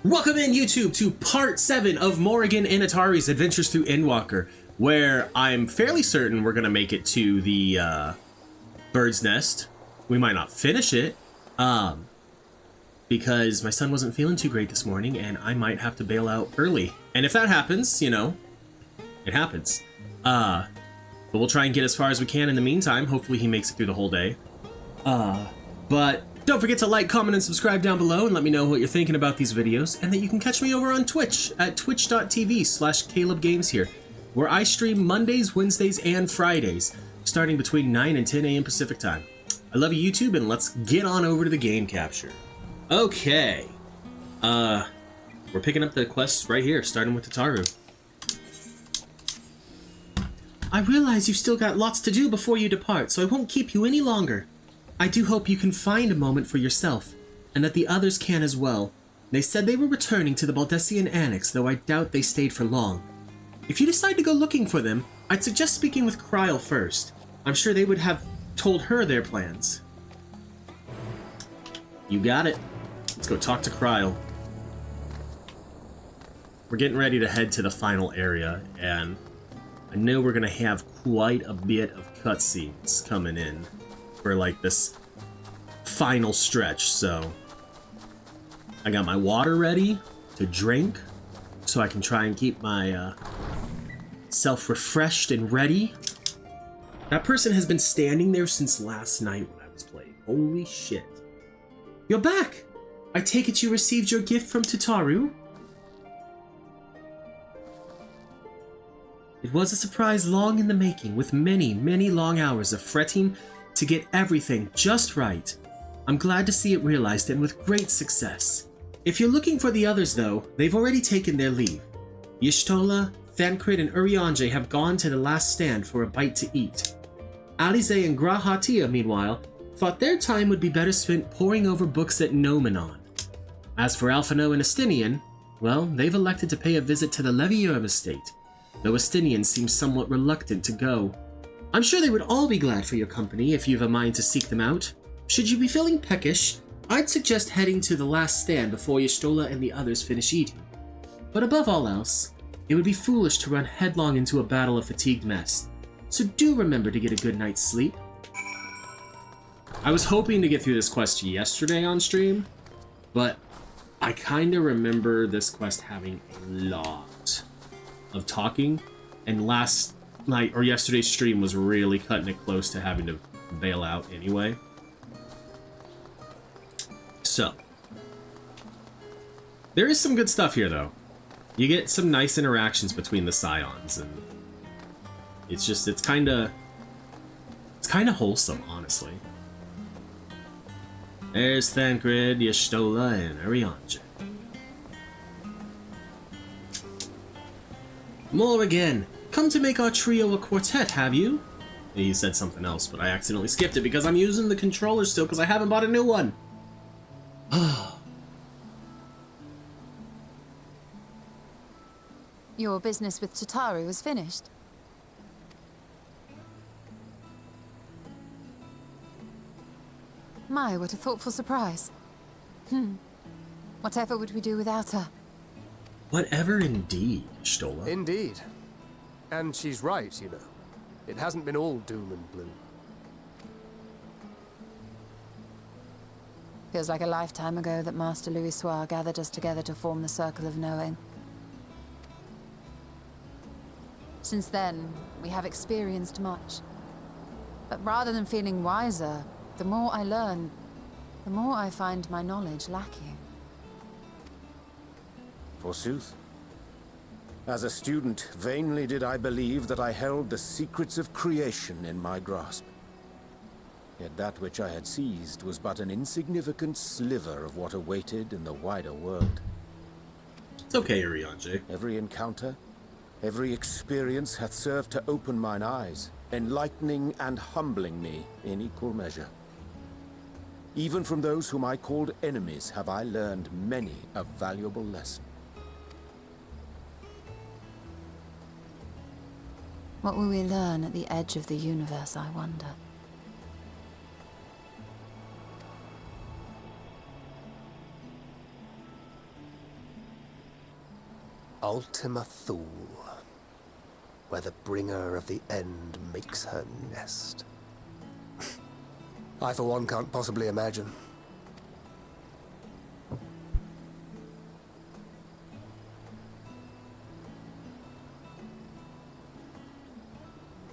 Welcome in, YouTube, to part 7 of Morrighan and Initari's adventures through Endwalker, where I'm fairly certain we're going to make it to the bird's nest. We might not finish it, because my son wasn't feeling too great this morning, and I might have to bail out early. And if that happens, you know, it happens. But we'll try and get as far as we can in the meantime. Hopefully he makes it through the whole day. But don't forget to like, comment, and subscribe down below and let me know what you're thinking about these videos, and that you can catch me over on Twitch at twitch.tv/CalebGames here, where I stream Mondays, Wednesdays, and Fridays, starting between 9 and 10 a.m. Pacific time. I love you, YouTube, and let's get on over to the game capture. Okay. We're picking up the quests right here, starting with Tataru. I realize you've still got lots to do before you depart, so I won't keep you any longer. I do hope you can find a moment for yourself, and that the others can as well. They said they were returning to the Baldessian Annex, though I doubt they stayed for long. If you decide to go looking for them, I'd suggest speaking with Kryl first. I'm sure they would have told her their plans. You got it. Let's go talk to Kryl. We're getting ready to head to the final area, and I know we're gonna have quite a bit of cutscenes coming in for like this final stretch, so I got my water ready to drink so I can try and keep my self refreshed and ready. That person has been standing there since last night when I was playing. Holy shit. You're back! I take it you received your gift from Tataru? It was a surprise long in the making, with many, many long hours of fretting to get everything just right. I'm glad to see it realized, and with great success. If you're looking for the others, though, they've already taken their leave. Y'shtola, Thancred, and Urianger have gone to the last stand for a bite to eat. Alize and Grahatia, meanwhile, thought their time would be better spent poring over books at Nomenon. As for Alphino and Estinian, well, they've elected to pay a visit to the Levium estate, though Estinian seems somewhat reluctant to go. I'm sure they would all be glad for your company if you've a mind to seek them out. Should you be feeling peckish, I'd suggest heading to the last stand before Y'shtola and the others finish eating. But above all else, it would be foolish to run headlong into a battle of fatigued mess, so do remember to get a good night's sleep. I was hoping to get through this quest yesterday on stream, but I kinda remember this quest having a lot of talking, and last night or yesterday's stream was really cutting it close to having to bail out anyway. So there is some good stuff here, though. You get some nice interactions between the scions, and it's kind of wholesome, honestly. There's Thancred, Y'shtola, and Urianger. Morrighan, come to make our trio a quartet, have you? He said something else, but I accidentally skipped it because I'm using the controller still because I haven't bought a new one. Your business with Tataru was finished. My, what a thoughtful surprise. Whatever would we do without her? Whatever indeed, Y'shtola. Indeed. And she's right, you know. It hasn't been all doom and gloom. Feels like a lifetime ago that Master Louis Soir gathered us together to form the Circle of Knowing. Since then, we have experienced much. But rather than feeling wiser, the more I learn, the more I find my knowledge lacking. Forsooth. As a student, vainly did I believe that I held the secrets of creation in my grasp. Yet that which I had seized was but an insignificant sliver of what awaited in the wider world. It's okay, Urianger. Every encounter, every experience hath served to open mine eyes, enlightening and humbling me in equal measure. Even from those whom I called enemies have I learned many a valuable lesson. What will we learn at the edge of the universe, I wonder? Ultima Thule, where the bringer of the end makes her nest. I, for one, can't possibly imagine.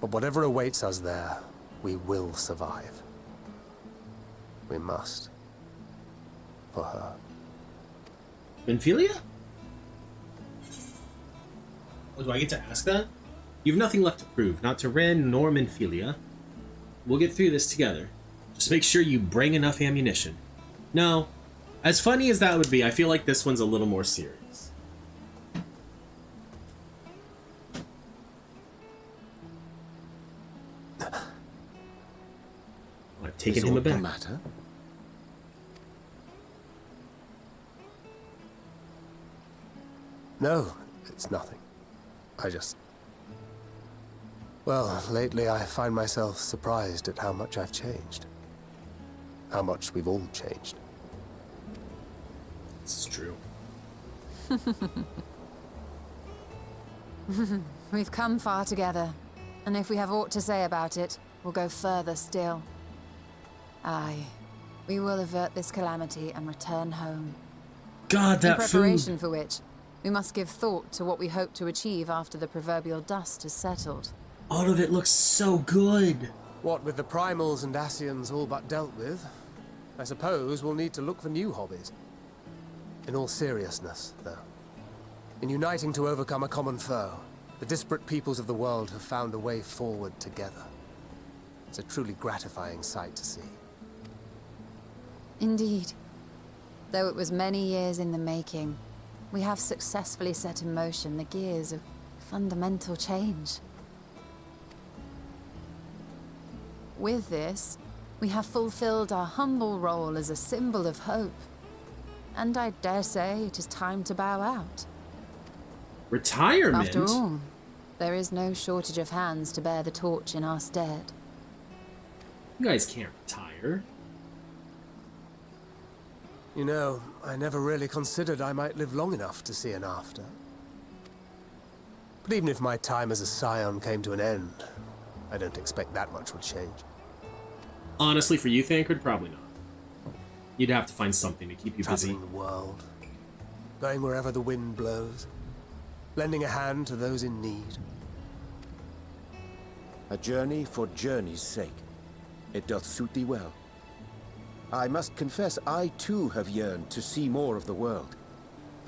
But whatever awaits us there, we will survive. We must. For her. Minfilia? Oh, do I get to ask that? You have nothing left to prove, not to Ren nor Minfilia. We'll get through this together. Just make sure you bring enough ammunition. No, as funny as that would be, I feel like this one's a little more serious. I've taken him aback. Matter? No, it's nothing. I just... Well, lately I find myself surprised at how much I've changed. How much we've all changed. This is true. We've come far together, and if we have aught to say about it, we'll go further still. Aye, we will avert this calamity and return home. God, that In preparation food! for which, we must give thought to what we hope to achieve after the proverbial dust has settled. All of it looks so good! What with the primals and Ascians all but dealt with, I suppose we'll need to look for new hobbies. In all seriousness, though, in uniting to overcome a common foe, the disparate peoples of the world have found a way forward together. It's a truly gratifying sight to see. Indeed. Though it was many years in the making, we have successfully set in motion the gears of fundamental change. With this, we have fulfilled our humble role as a symbol of hope. And I dare say it is time to bow out. Retirement? After all, there is no shortage of hands to bear the torch in our stead. You guys can't retire. You know, I never really considered I might live long enough to see an after. But even if my time as a scion came to an end, I don't expect that much would change. Honestly, for you, Thancred, probably not. You'd have to find something to keep you busy. Traveling the world, going wherever the wind blows, lending a hand to those in need. A journey for journey's sake. It doth suit thee well. I must confess, I too have yearned to see more of the world.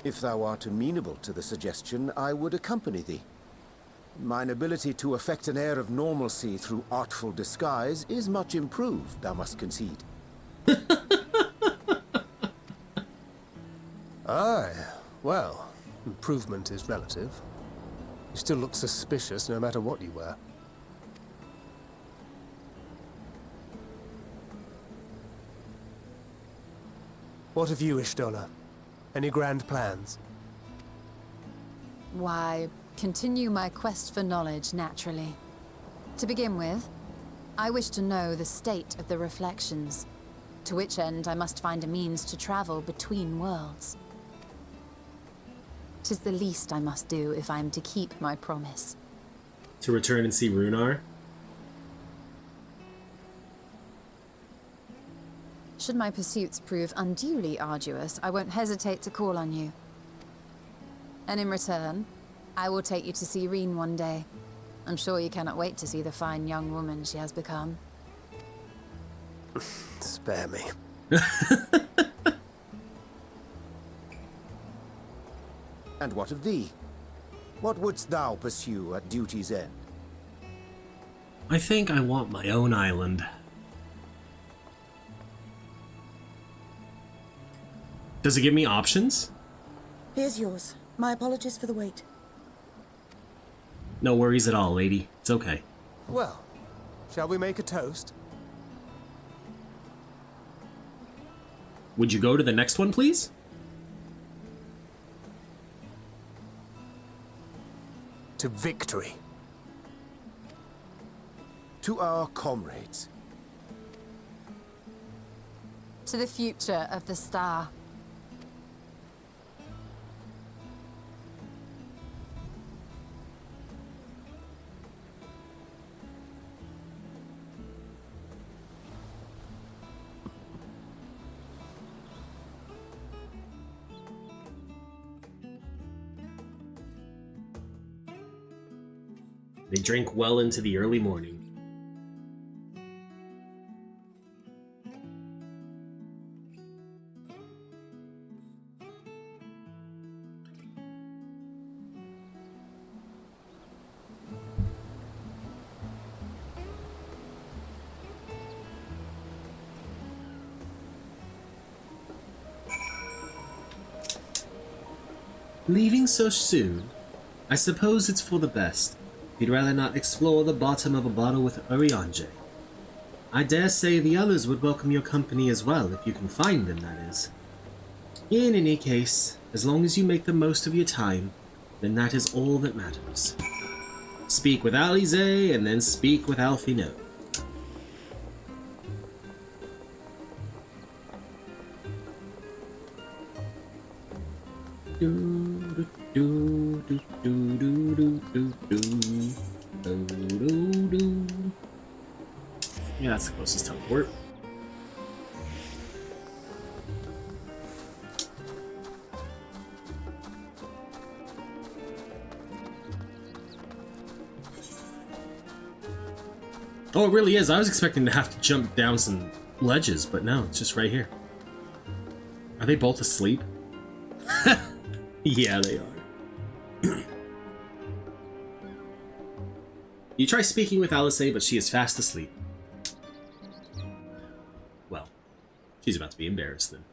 If thou art amenable to the suggestion, I would accompany thee. Mine ability to affect an air of normalcy through artful disguise is much improved, thou must concede. Aye, well, improvement is relative. You still look suspicious no matter what you wear. What of you, Ishtola? Any grand plans? Why, continue my quest for knowledge, naturally. To begin with, I wish to know the state of the reflections, to which end I must find a means to travel between worlds. 'Tis the least I must do if I am to keep my promise. To return and see Runar? Should my pursuits prove unduly arduous, I won't hesitate to call on you. And in return, I will take you to see Reen one day. I'm sure you cannot wait to see the fine young woman she has become. Spare me. And what of thee? What wouldst thou pursue at duty's end? I think I want my own island. Does it give me options? Here's yours. My apologies for the wait. No worries at all, lady. It's okay. Well, shall we make a toast? Would you go to the next one, please? To victory. To our comrades. To the future of the star. They drink well into the early morning. Leaving so soon? I suppose it's for the best. You'd rather not explore the bottom of a bottle with Urianger. I dare say the others would welcome your company as well, if you can find them, that is. In any case, as long as you make the most of your time, then that is all that matters. Speak with Alize, and then speak with Alfino. Yeah, that's the closest teleport. Oh, it really is. I was expecting to have to jump down some ledges, but no, it's just right here. Are they both asleep? Yeah, they are. You try speaking with Alice, but she is fast asleep. Well, she's about to be embarrassed then.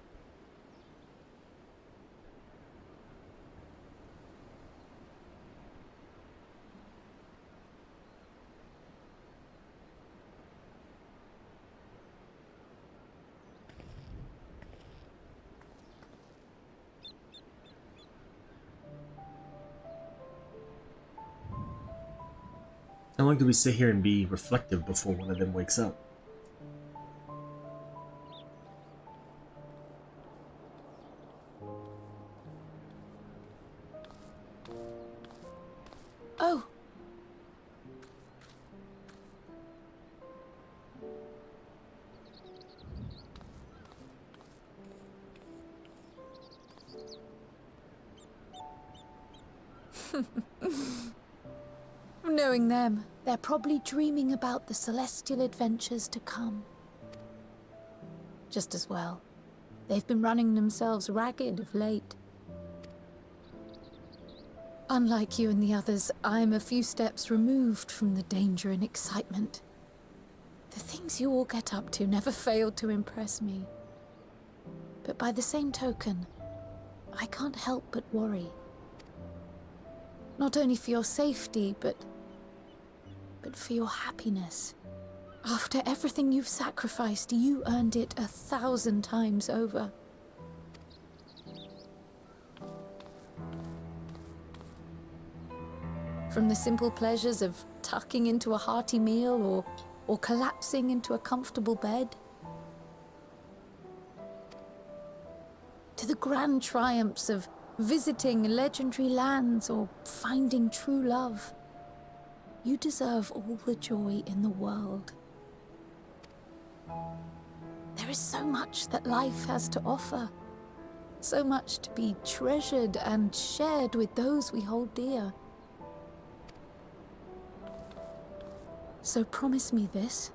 How long do we sit here and be reflective before one of them wakes up? Oh. Knowing them, they're probably dreaming about the celestial adventures to come. Just as well. They've been running themselves ragged of late. Unlike you and the others, I'm a few steps removed from the danger and excitement. The things you all get up to never failed to impress me. But by the same token, I can't help but worry. Not only for your safety, but for your happiness. After everything you've sacrificed, you earned it 1,000 times over. From the simple pleasures of tucking into a hearty meal or collapsing into a comfortable bed, to the grand triumphs of visiting legendary lands or finding true love. You deserve all the joy in the world. There is so much that life has to offer. So much to be treasured and shared with those we hold dear. So promise me this.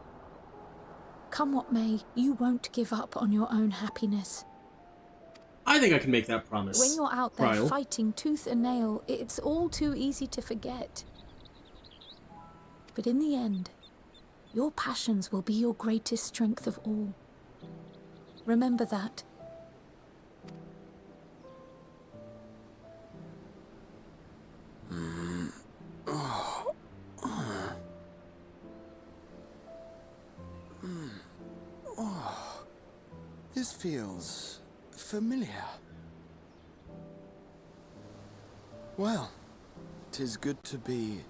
Come what may, you won't give up on your own happiness. I think I can make that promise. When you're out there Ryle. fighting tooth and nail, it's all too easy to forget. But in the end, your passions will be your greatest strength of all. Remember that. This feels familiar. Well, 'tis good to be...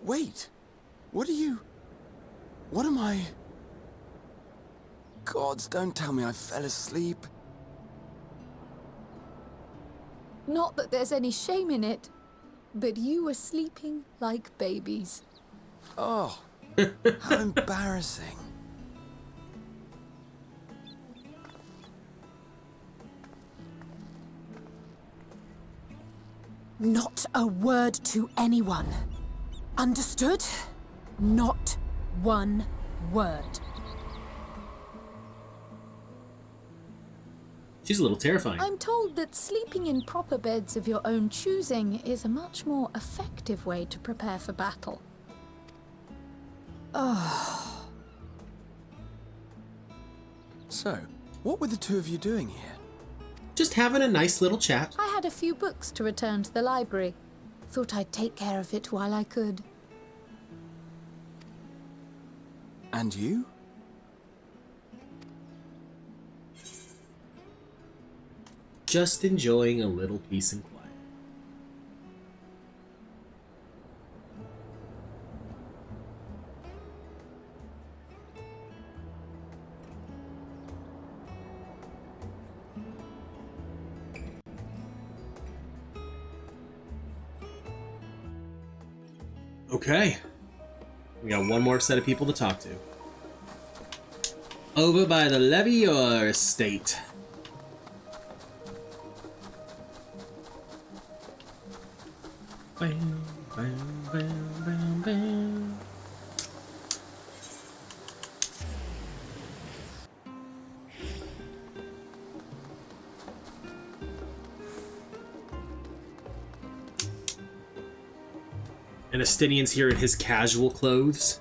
wait. What am I... Gods, don't tell me I fell asleep. Not that there's any shame in it, but you were sleeping like babies. Oh, how embarrassing. Not a word to anyone. Understood? Not one word. She's a little terrifying. I'm told that sleeping in proper beds of your own choosing is a much more effective way to prepare for battle. So, what were the two of you doing here? Just having a nice little chat. I had a few books to return to the library. Thought I'd take care of it while I could. And you? Just enjoying a little peace and quiet. Okay. We got one more set of people to talk to. Over by the Levior estate. Bam, bam, bam, bam, bam. And Estinian's here in his casual clothes,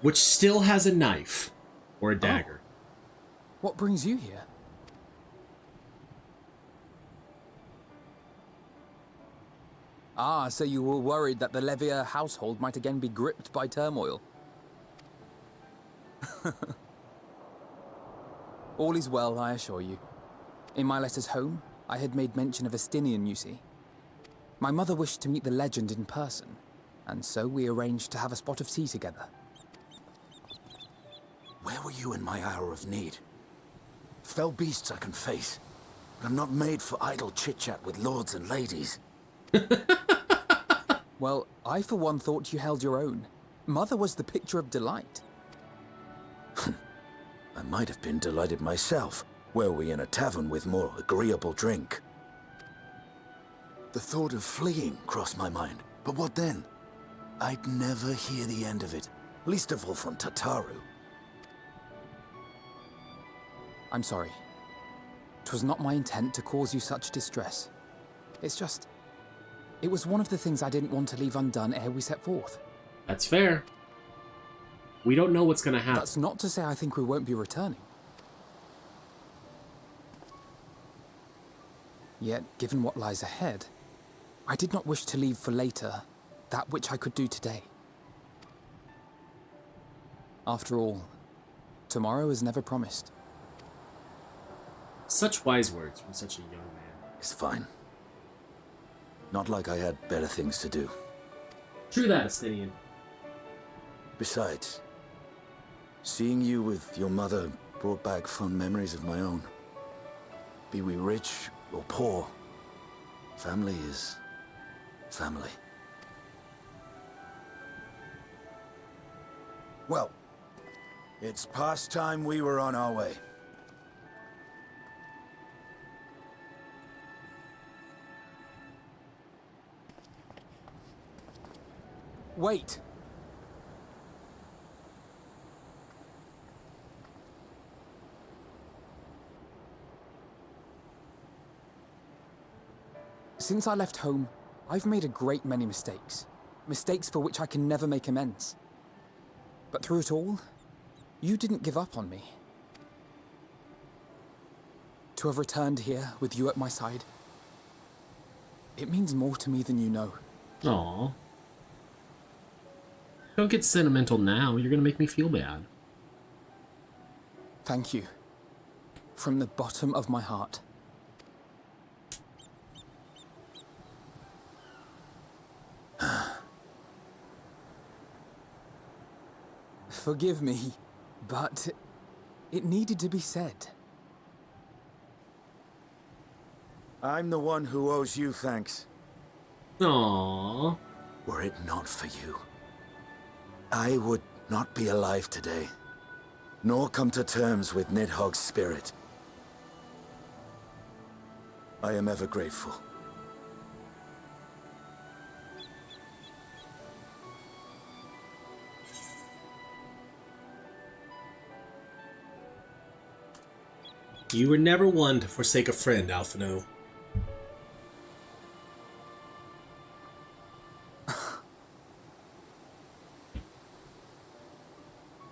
which still has a knife or a dagger. What brings you here? Ah, so you were worried that the Levier household might again be gripped by turmoil. All is well, I assure you. In my letters home, I had made mention of Estinian, you see. My mother wished to meet the legend in person, and so we arranged to have a spot of tea together. Where were you in my hour of need? Fell beasts I can face, but I'm not made for idle chit-chat with lords and ladies. Well, I for one thought you held your own. Mother was the picture of delight. I might have been delighted myself, were we in a tavern with more agreeable drink. The thought of fleeing crossed my mind, but what then? I'd never hear the end of it, least of all from Tataru. I'm sorry. 'Twas not my intent to cause you such distress. It's just... it was one of the things I didn't want to leave undone ere we set forth. That's fair. We don't know what's gonna happen. That's not to say I think we won't be returning. Yet, given what lies ahead, I did not wish to leave for later that which I could do today. After all, tomorrow is never promised. Such wise words from such a young man. It's fine. Not like I had better things to do. True that, Estinian. Besides, seeing you with your mother brought back fond memories of my own. Be we rich or poor, family is family. Well, it's past time we were on our way. Wait! Since I left home, I've made a great many mistakes. Mistakes for which I can never make amends. But through it all, you didn't give up on me. To have returned here with you at my side, it means more to me than you know. Aww. Don't get sentimental now. You're gonna make me feel bad. Thank you. From the bottom of my heart. Forgive me, but it needed to be said. I'm the one who owes you thanks. Aww. Were it not for you, I would not be alive today, nor come to terms with Nidhogg's spirit. I am ever grateful. You were never one to forsake a friend, Alphino.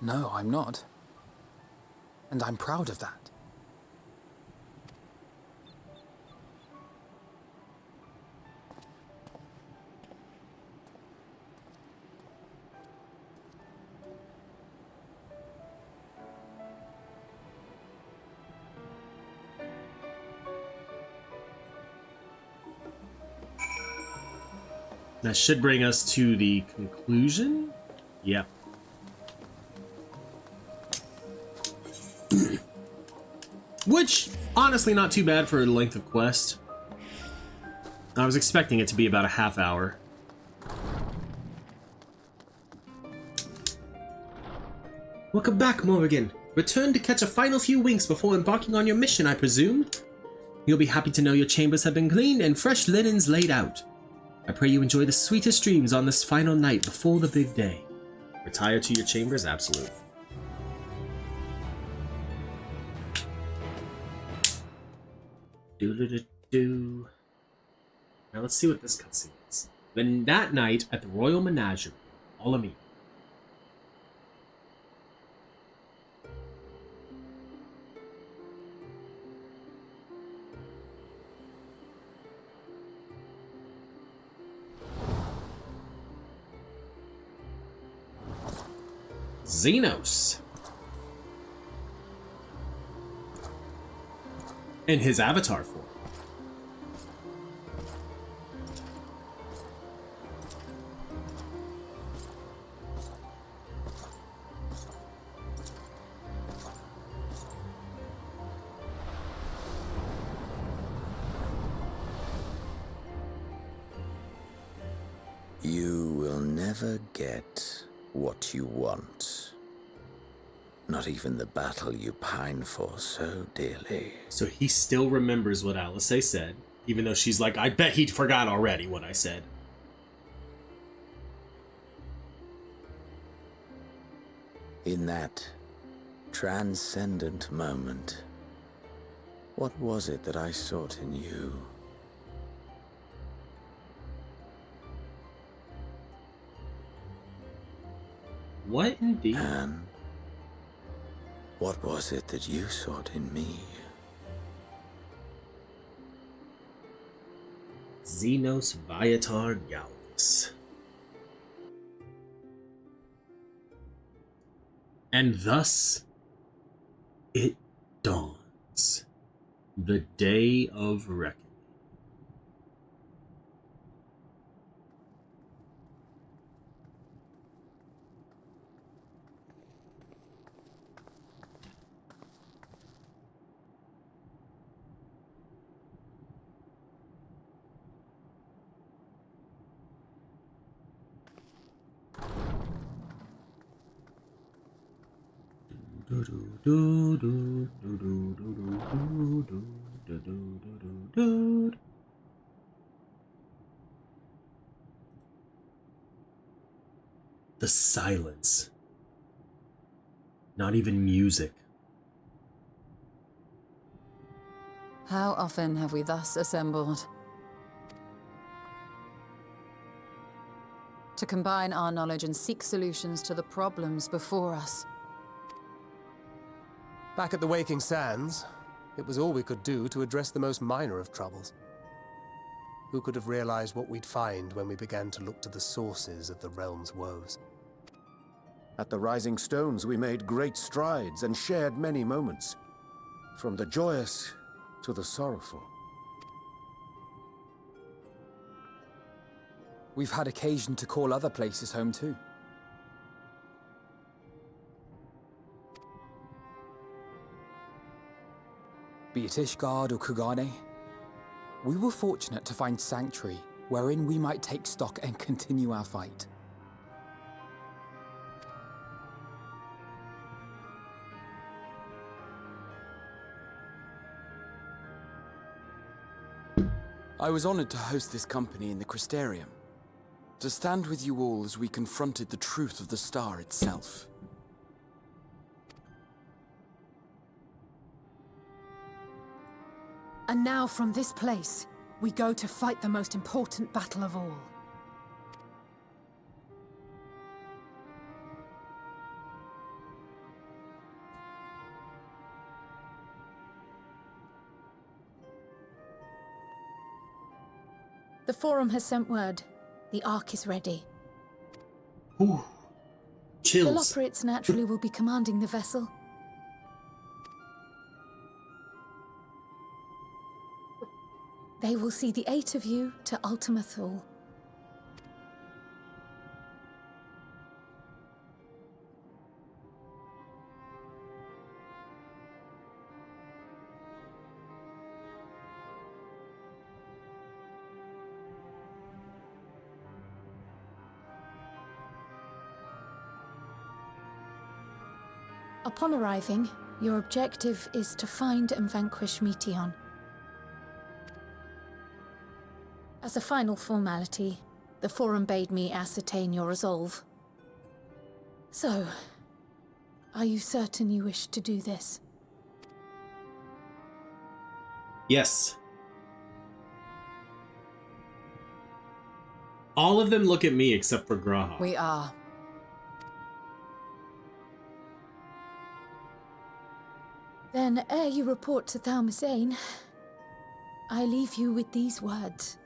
No, I'm not. And I'm proud of that. That should bring us to the conclusion. Yep. Which, honestly, not too bad for the length of quest. I was expecting it to be about a half hour. Welcome back, Morrighan. Return to catch a final few winks before embarking on your mission, I presume? You'll be happy to know your chambers have been cleaned and fresh linens laid out. I pray you enjoy the sweetest dreams on this final night before the big day. Retire to your chambers, absolutely. Do. Now let's see what this cutscene is. Then that night at the Royal Menagerie, Ultima. Xenos. In his avatar form. You will never get what you want. Not even the battle you pine for so dearly. So he still remembers what Alice said, even though she's like, I bet he forgot already what I said. In that transcendent moment, what was it that I sought in you? What indeed? And what was it that you sought in me? Xenos Viatar Galacus. And thus it dawns. The day of reckoning. The silence. Not even music. How often have we thus assembled? To combine our knowledge and seek solutions to the problems before us. Back at the Waking Sands, it was all we could do to address the most minor of troubles. Who could have realized what we'd find when we began to look to the sources of the realm's woes? At the Rising Stones, we made great strides and shared many moments, from the joyous to the sorrowful. We've had occasion to call other places home too. Be it Ishgard or Kugane, we were fortunate to find sanctuary wherein we might take stock and continue our fight. I was honored to host this company in the Crystarium, to stand with you all as we confronted the truth of the star itself. And now from this place, we go to fight the most important battle of all. The Forum has sent word. The Ark is ready. Ooh. The Chills. Loporrits naturally will be commanding the vessel. They will see the 8 of you to Ultima Thule. Upon arriving, your objective is to find and vanquish Meteon. As a final formality, the Forum bade me ascertain your resolve. So, are you certain you wish to do this? Yes. All of them look at me except for Graha. We are. Then, ere you report to Thalmasane, I leave you with these words.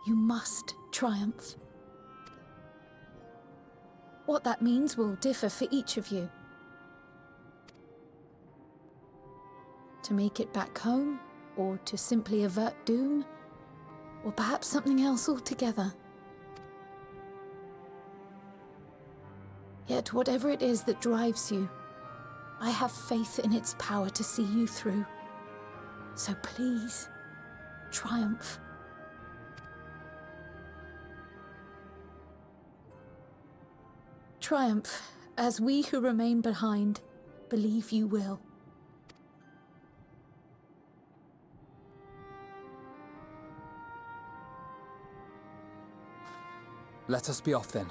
You must triumph. What that means will differ for each of you. To make it back home, or to simply avert doom, or perhaps something else altogether. Yet whatever it is that drives you, I have faith in its power to see you through. So please, triumph. Triumph, as we who remain behind believe you will. Let us be off then.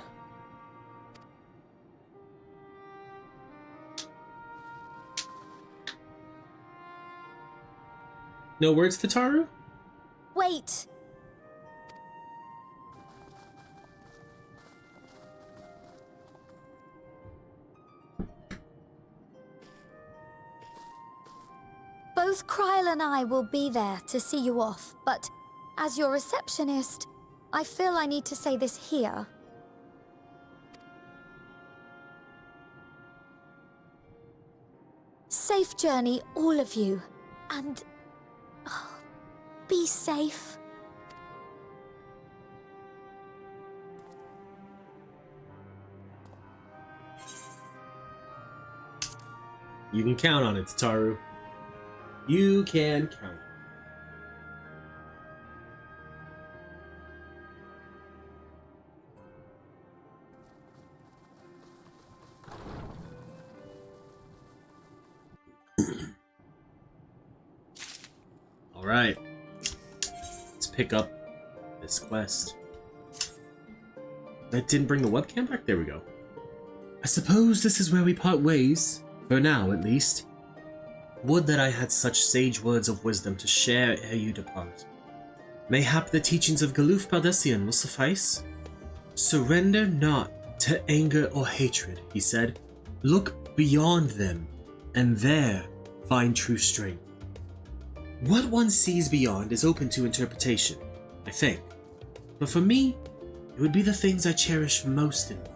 No words to Taru? Wait! Both Kryl and I will be there to see you off, but as your receptionist, I feel I need to say this here. Safe journey, all of you, and be safe. You can count on it, Taru. You can count. Alright. Let's pick up this quest. That didn't bring the webcam back? There we go. I suppose this is where we part ways. For now, at least. Would that I had such sage words of wisdom to share ere you depart. Mayhap the teachings of Galuf Paldesian will suffice? Surrender not to anger or hatred, he said. Look beyond them, and there find true strength. What one sees beyond is open to interpretation, I think. But for me, it would be the things I cherish most in life.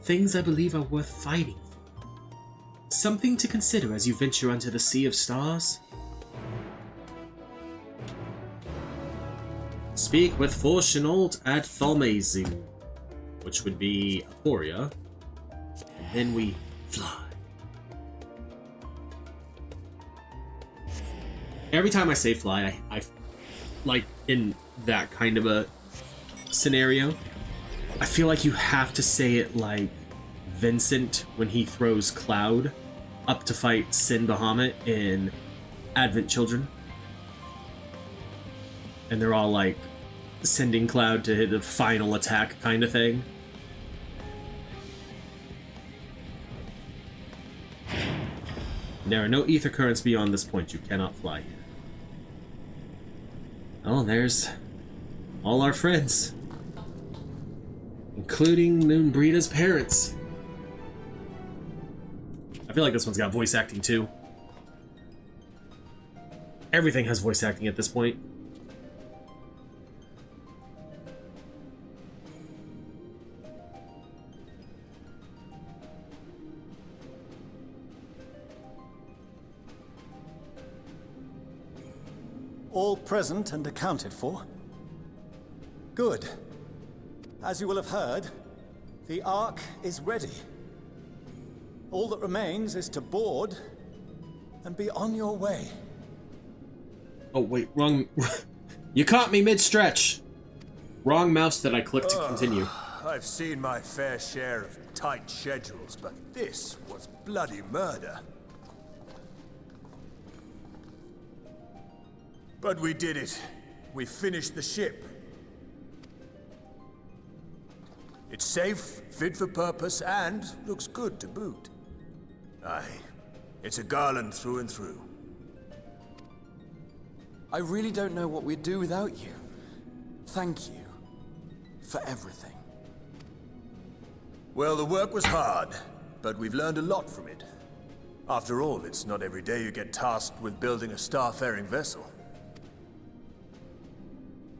Things I believe are worth fighting for. Something to consider as you venture onto the sea of stars. Speak with Forshinold at Thalmasane, which would be Aporia, and then we fly. Every time I say fly, I like in that kind of a scenario, I feel like you have to say it like Vincent when he throws Cloud up to fight Sin Bahamut in Advent Children. And they're all like sending Cloud to hit the final attack kind of thing. There are no ether currents beyond this point. You cannot fly here. Oh, there's all our friends, including Noonbrida's parents. I feel like this one's got voice acting too. Everything has voice acting at this point. All present and accounted for? Good. As you will have heard, the Ark is ready. All that remains is to board and be on your way. Oh, wait, wrong. You caught me mid-stretch. Wrong mouse that I clicked to continue. I've seen my fair share of tight schedules, but this was bloody murder. But we did it. We finished the ship. It's safe, fit for purpose, and looks good to boot. Aye, it's a garland through and through. I really don't know what we'd do without you. Thank you for everything. Well, the work was hard, but we've learned a lot from it. After all, it's not every day you get tasked with building a starfaring vessel.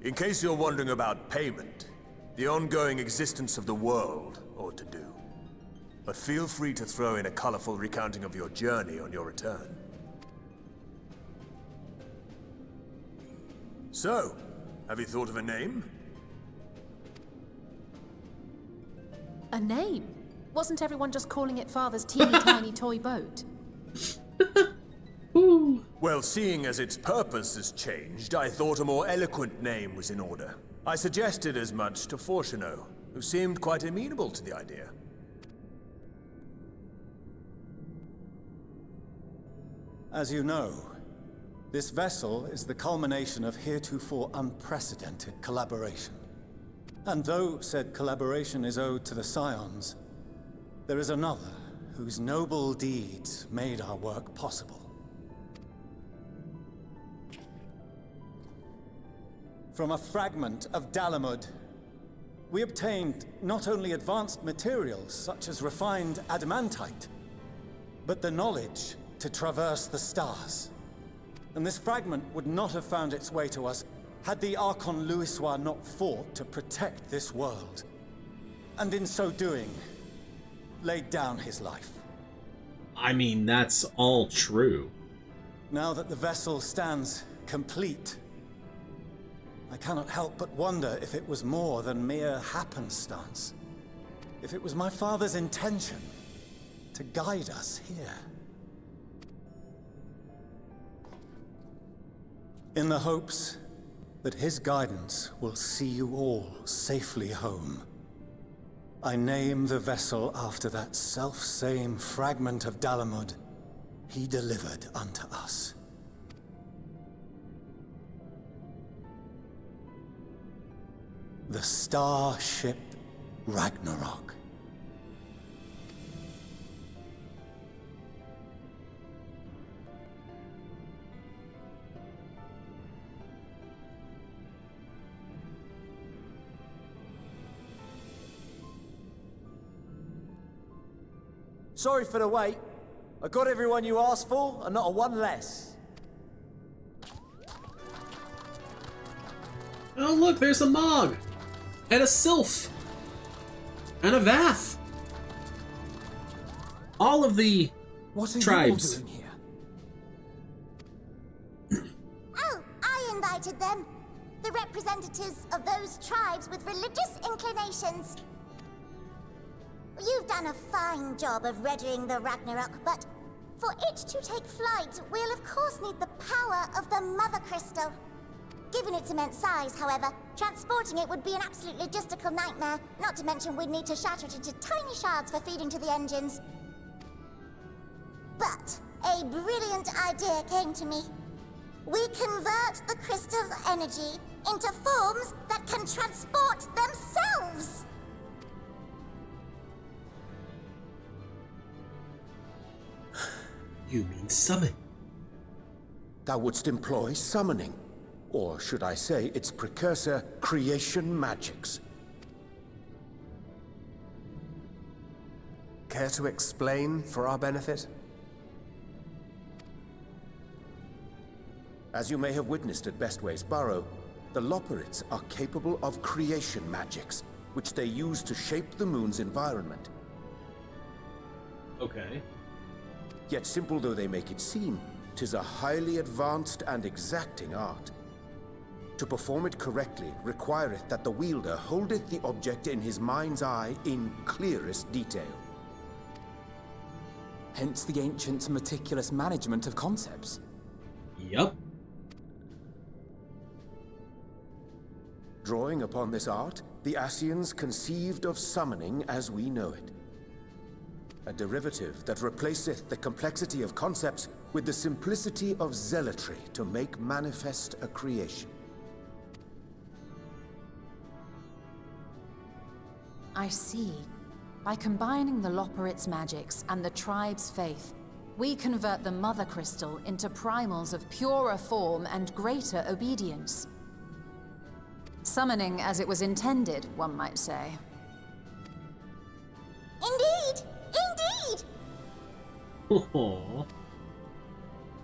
In case you're wondering about payment, the ongoing existence of the world ought to do. But feel free to throw in a colorful recounting of your journey on your return. So, have you thought of a name? A name? Wasn't everyone just calling it Father's teeny tiny toy boat? Well, seeing as its purpose has changed, I thought a more eloquent name was in order. I suggested as much to Fortuno, who seemed quite amenable to the idea. As you know, this vessel is the culmination of heretofore unprecedented collaboration. And though said collaboration is owed to the Scions, there is another whose noble deeds made our work possible. From a fragment of Dalamud, we obtained not only advanced materials such as refined adamantite, but the knowledge to traverse the stars. And this fragment would not have found its way to us had the Archon Louisoix not fought to protect this world. And in so doing, laid down his life. I mean, that's all true. Now that the vessel stands complete, I cannot help but wonder if it was more than mere happenstance. If it was my father's intention to guide us here. In the hopes that his guidance will see you all safely home, I name the vessel after that self-same fragment of Dalamud he delivered unto us. The Starship Ragnarok. Sorry for the wait. I got everyone you asked for, and not a one less. Oh look, there's a Mog! And a Sylph! And a Vath! All of the tribes. What are you all doing here? Oh, I invited them. The representatives of those tribes with religious inclinations. You've done a fine job of readying the Ragnarok, but for it to take flight, we'll of course need the power of the Mother Crystal. Given its immense size, however, transporting it would be an absolute logistical nightmare, not to mention we'd need to shatter it into tiny shards for feeding to the engines. But a brilliant idea came to me. We convert the crystal's energy into forms that can transport themselves! You mean summon? Thou wouldst employ summoning, or should I say its precursor, creation magics. Care to explain for our benefit? As you may have witnessed at Bestway's Burrow, the Loporrits are capable of creation magics, which they use to shape the moon's environment. Okay. Yet simple though they make it seem, 'tis a highly advanced and exacting art. To perform it correctly requireth that the wielder holdeth the object in his mind's eye in clearest detail. Hence the ancients' meticulous management of concepts. Yup. Drawing upon this art, the Ascians conceived of summoning as we know it. A derivative that replaceth the complexity of concepts with the simplicity of zealotry to make manifest a creation. I see. By combining the Loporrit's magics and the tribe's faith, we convert the Mother Crystal into primals of purer form and greater obedience. Summoning as it was intended, one might say. Indeed! Indeed! Aww.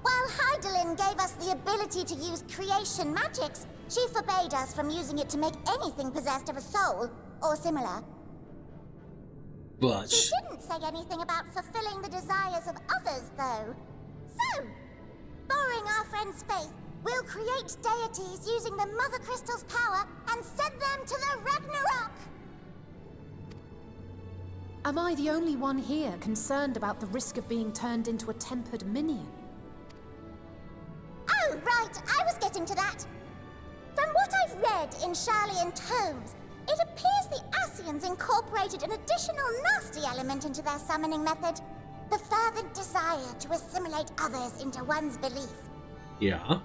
While Hydaelyn gave us the ability to use creation magics, she forbade us from using it to make anything possessed of a soul, or similar. But She didn't say anything about fulfilling the desires of others, though. So, borrowing our friend's faith, we'll create deities using the Mother Crystal's power and send them to the Ragnarok! Am I the only one here concerned about the risk of being turned into a tempered minion? Oh, right, I was getting to that. From what I've read in Sharlayan tomes, it appears the Ascians incorporated an additional nasty element into their summoning method. The fervent desire to assimilate others into one's belief. yeah.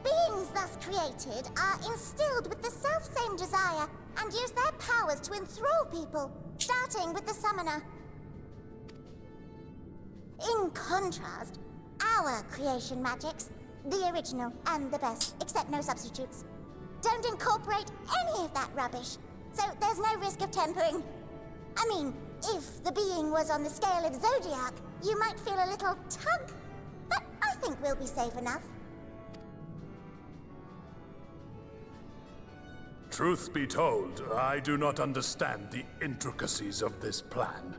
Beings thus created are instilled with the self-same desire and use their powers to enthrall people, starting with the summoner. In contrast, our creation magics, the original and the best, except no substitutes, don't incorporate any of that rubbish, so there's no risk of tempering. I mean, if the being was on the scale of Zodiac, you might feel a little tug, but I think we'll be safe enough. Truth be told, I do not understand the intricacies of this plan.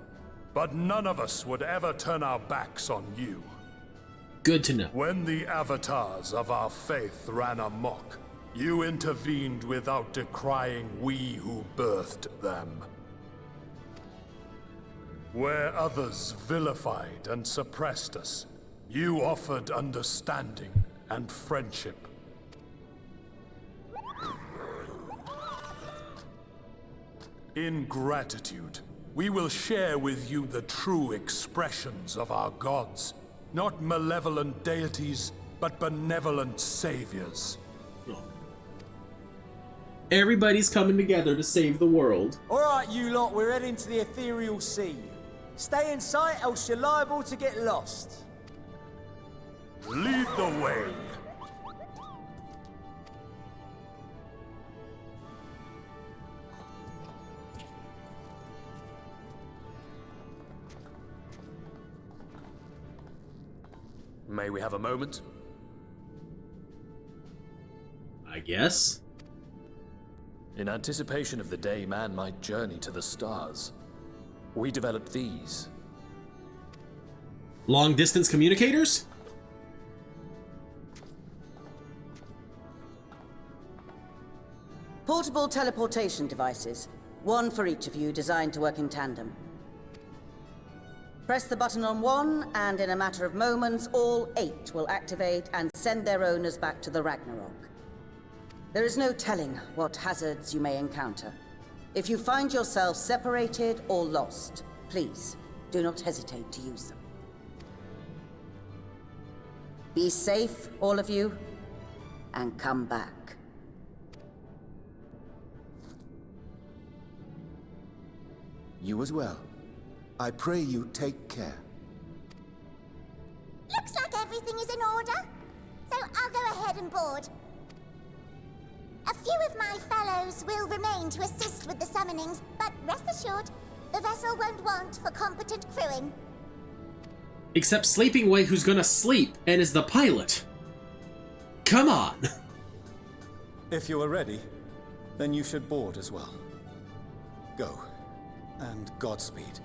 But none of us would ever turn our backs on you. Good to know. When the avatars of our faith ran amok, you intervened without decrying we who birthed them. Where others vilified and suppressed us, you offered understanding and friendship. In gratitude, we will share with you the true expressions of our gods. Not malevolent deities, but benevolent saviors. Everybody's coming together to save the world. Alright, you lot, we're heading to the ethereal sea. Stay in sight, else you're liable to get lost. Lead the way. May we have a moment? I guess. In anticipation of the day man might journey to the stars, we developed these. Long-distance communicators? Portable teleportation devices. One for each of you, designed to work in tandem. Press the button on one, and in a matter of moments, all 8 will activate and send their owners back to the Ragnarok. There is no telling what hazards you may encounter. If you find yourself separated or lost, please do not hesitate to use them. Be safe, all of you, and come back. You as well. I pray you take care. Looks like everything is in order, so I'll go ahead and board. A few of my fellows will remain to assist with the summonings, but rest assured, the vessel won't want for competent crewing. Except Sleeping Way, who's gonna sleep and is the pilot. Come on! If you are ready, then you should board as well. Go, and Godspeed.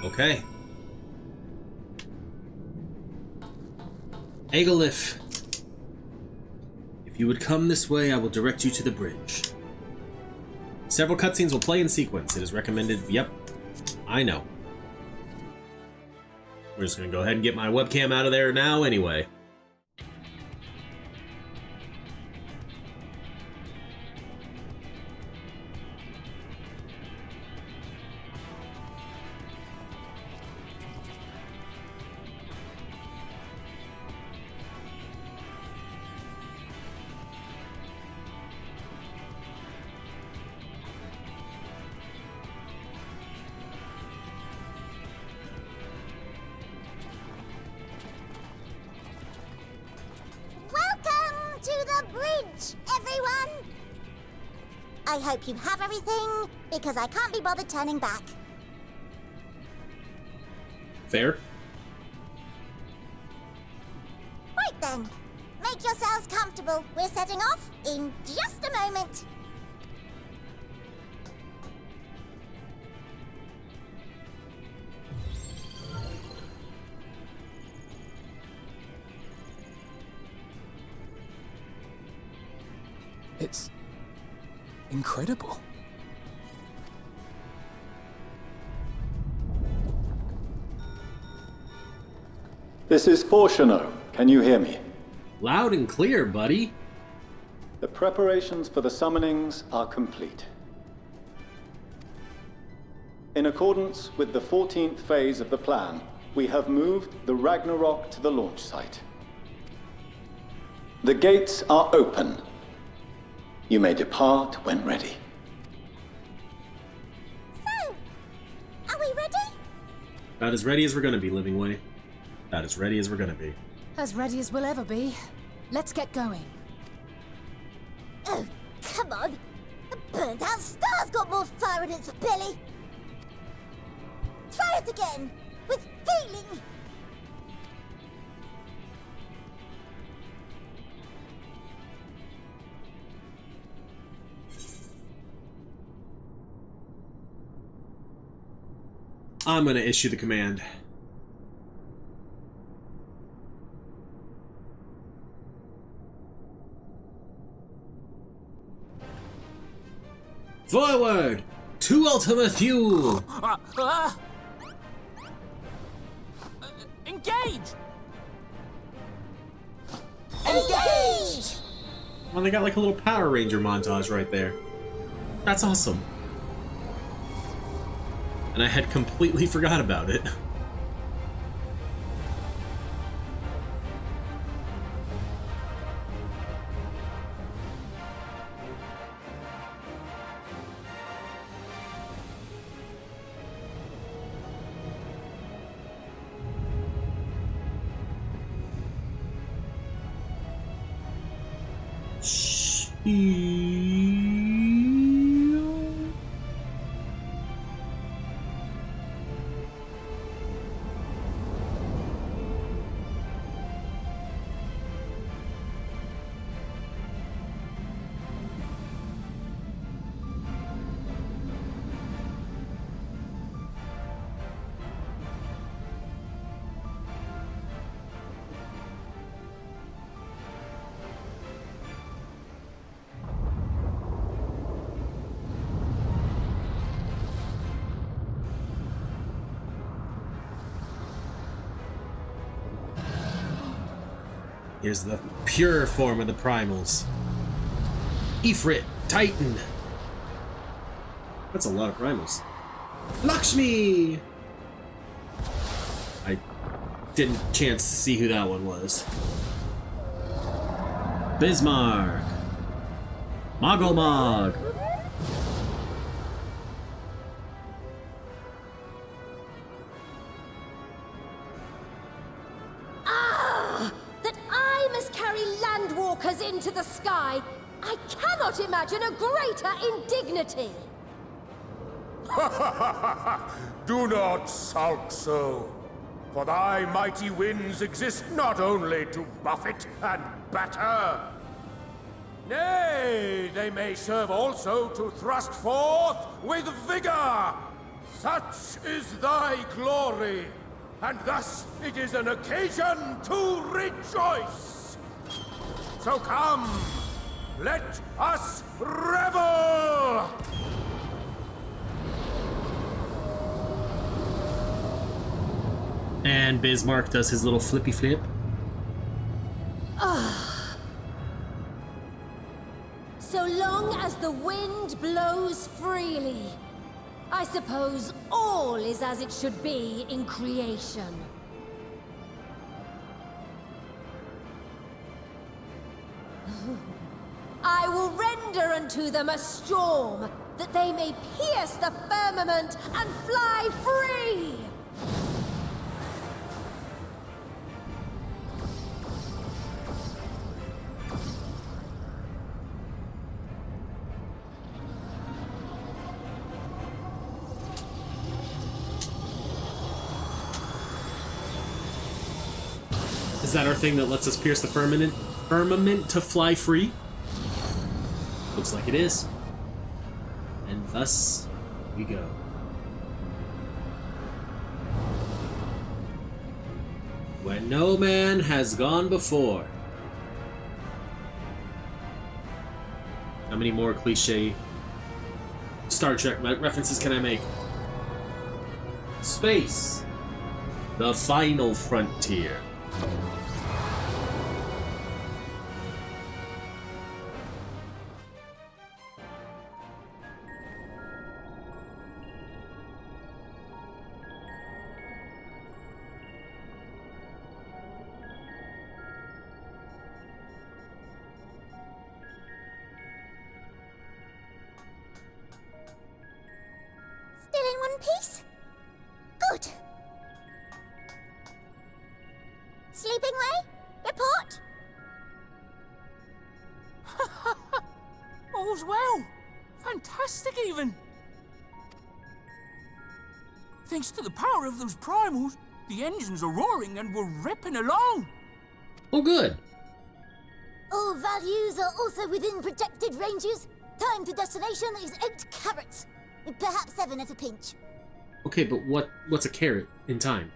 Okay. Agalith, if you would come this way, I will direct you to the bridge. Several cutscenes will play in sequence. It is recommended. Yep, I know. We're just gonna go ahead and get my webcam out of there now anyway. I hope you have everything, because I can't be bothered turning back. Fair. Right then. Make yourselves comfortable. We're setting off in just a moment. It's incredible. This is Fortuno. Can you hear me? Loud and clear, buddy. The preparations for the summonings are complete. In accordance with the 14th phase of the plan, we have moved the Ragnarok to the launch site. The gates are open. You may depart when ready. So, are we ready? About as ready as we're gonna be, Living Way. About as ready as we're gonna be. As ready as we'll ever be. Let's get going. Oh, come on. The burnt out star's got more fire in its belly. Try it again, with feeling. I'm gonna issue the command. Forward! To Ultima Thule! Engage! Engage! Well, they got like a little Power Ranger montage right there. That's awesome. And I had completely forgot about it. Here's the pure form of the primals. Ifrit, Titan. That's a lot of primals. Lakshmi! I didn't chance to see who that one was. Bismarck. Moggle. That I must carry landwalkers into the sky! I cannot imagine a greater indignity! Do not sulk so, for thy mighty winds exist not only to buffet and batter. Nay, they may serve also to thrust forth with vigor. Such is thy glory, and thus it is an occasion to rejoice. So come, let us revel! And Bismarck does his little flippy flip. So long as the wind blows freely, I suppose all is as it should be in creation. I will render unto them a storm, that they may pierce the firmament and fly free! Is that our thing that lets us pierce the firmament to fly free? Looks like it is. And thus we go. When no man has gone before. How many more cliche Star Trek references can I make? Space. The final frontier. Still in one piece? Good. Sleeping way? Report? All's well. Fantastic, even. Thanks to the power of those primals, the engines are roaring and we're ripping along. Oh, good. All values are also within projected ranges. Time to destination is 8 carats. Perhaps 7 at a pinch. Okay, but what's a carrot in time?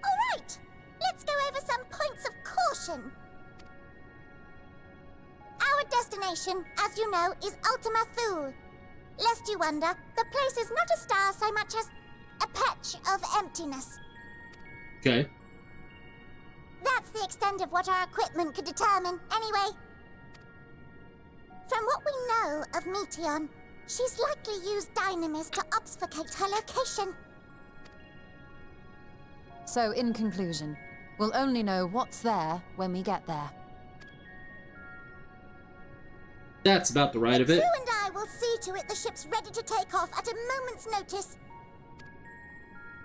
Alright! Let's go over some points of caution. Our destination, as you know, is Ultima Thule. Lest you wonder, the place is not a star so much as a patch of emptiness. Okay. That's the extent of what our equipment could determine, anyway. From what we know of Meteon, she's likely used dynamis to obfuscate her location. So, in conclusion, we'll only know what's there when we get there. That's about the right of it. You and I will see to it the ship's ready to take off at a moment's notice.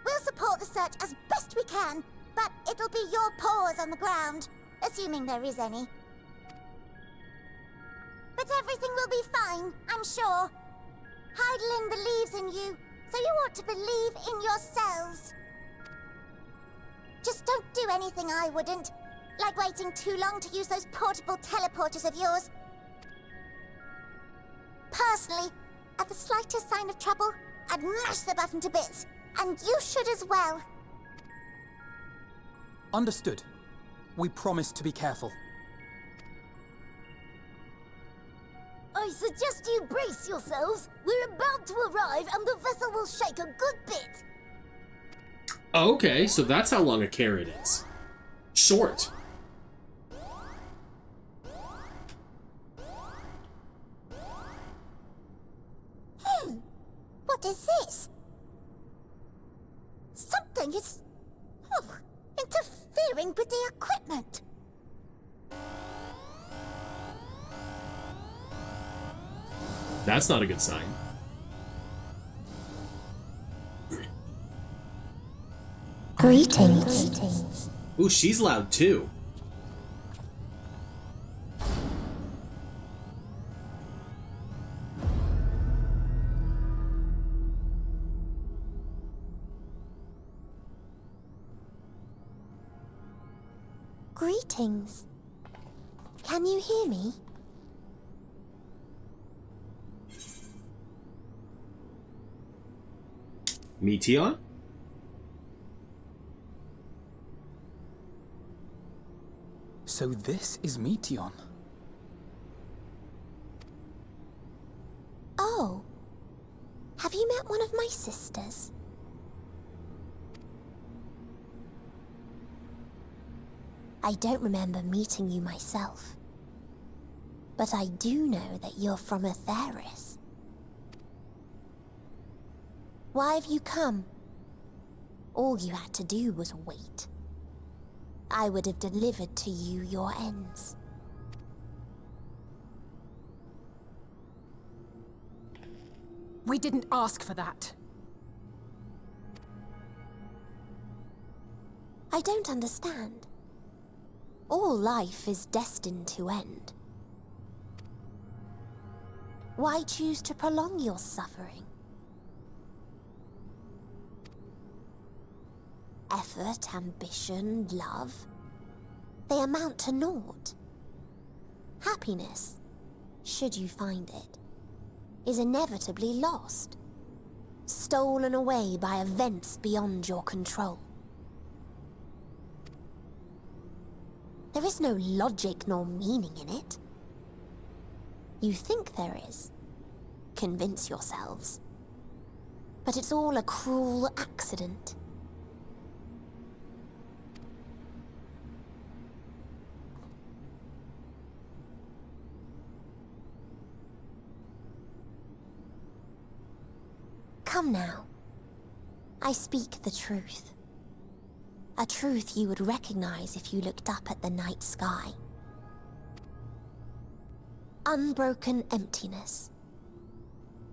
We'll support the search as best we can, but it'll be your paws on the ground, assuming there is any. But everything will be fine, I'm sure. Heidelin believes in you, so you ought to believe in yourselves. Just don't do anything I wouldn't, like waiting too long to use those portable teleporters of yours. Personally, at the slightest sign of trouble, I'd mash the button to bits, and you should as well. Understood. We promise to be careful. I suggest you brace yourselves. We're about to arrive and the vessel will shake a good bit. Okay, so that's how long a carrot is. Short. What is this? Something is... interfering with the equipment. That's not a good sign. Greetings. Ooh, she's loud too. Greetings. Can you hear me? Meteor? So this is Meteon. Oh. Have you met one of my sisters? I don't remember meeting you myself. But I do know that you're from Etheris. Why have you come? All you had to do was wait. I would have delivered to you your ends. We didn't ask for that. I don't understand. All life is destined to end. Why choose to prolong your suffering? Effort, ambition, love, they amount to naught. Happiness, should you find it, is inevitably lost, stolen away by events beyond your control. There is no logic nor meaning in it. You think there is. Convince yourselves. But it's all a cruel accident. Come now. I speak the truth. A truth you would recognize if you looked up at the night sky. Unbroken emptiness.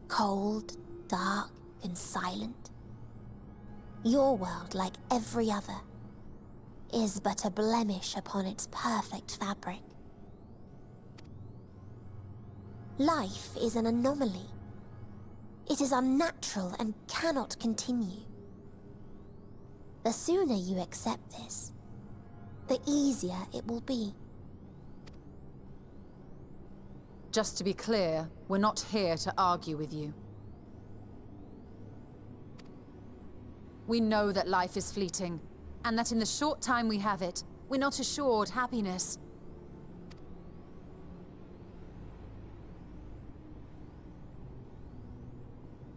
Cold, dark, and silent. Your world, like every other, is but a blemish upon its perfect fabric. Life is an anomaly. It is unnatural and cannot continue. The sooner you accept this, the easier it will be. Just to be clear, we're not here to argue with you. We know that life is fleeting, and that in the short time we have it, we're not assured happiness.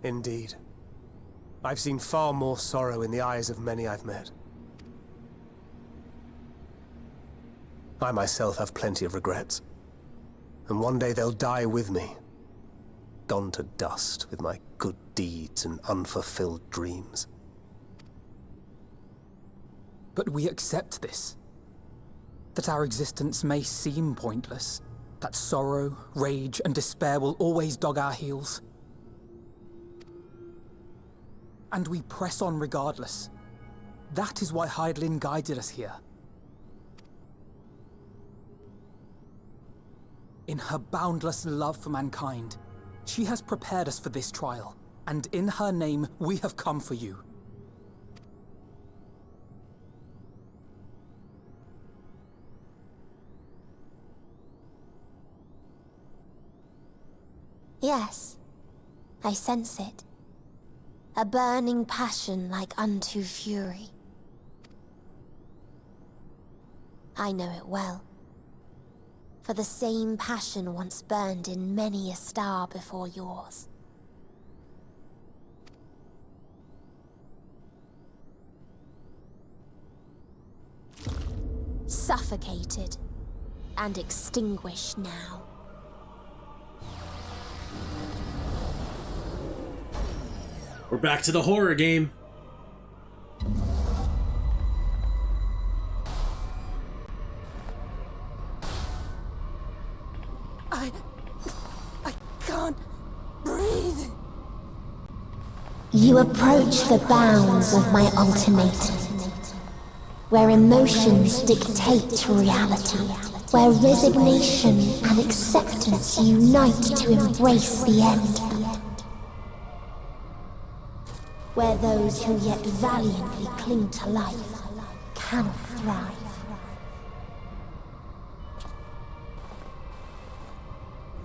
Indeed. I've seen far more sorrow in the eyes of many I've met. I myself have plenty of regrets. And one day they'll die with me. Gone to dust with my good deeds and unfulfilled dreams. But we accept this. That our existence may seem pointless. That sorrow, rage, and despair will always dog our heels. And we press on regardless. That is why Hydaelyn guided us here. In her boundless love for mankind, she has prepared us for this trial, and in her name, we have come for you. Yes, I sense it. A burning passion like unto fury. I know it well. For the same passion once burned in many a star before yours. Suffocated and extinguished now. We're back to the horror game. I can't breathe. You approach the bounds of my ultimatum, where emotions dictate reality, where resignation and acceptance unite to embrace the end, where those who yet valiantly cling to life cannot thrive.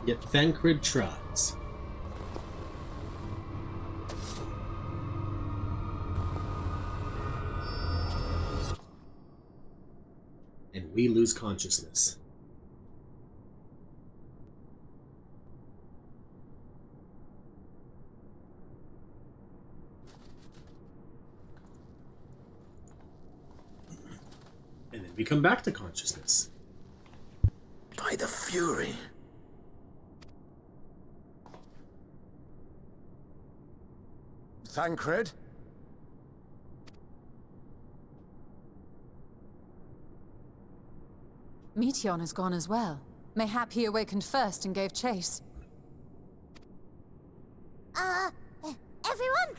Yet Thancred tries. And we lose consciousness. And then we come back to consciousness. By the Fury. Thancred? Meteon has gone as well. Mayhap he awakened first and gave chase. Everyone?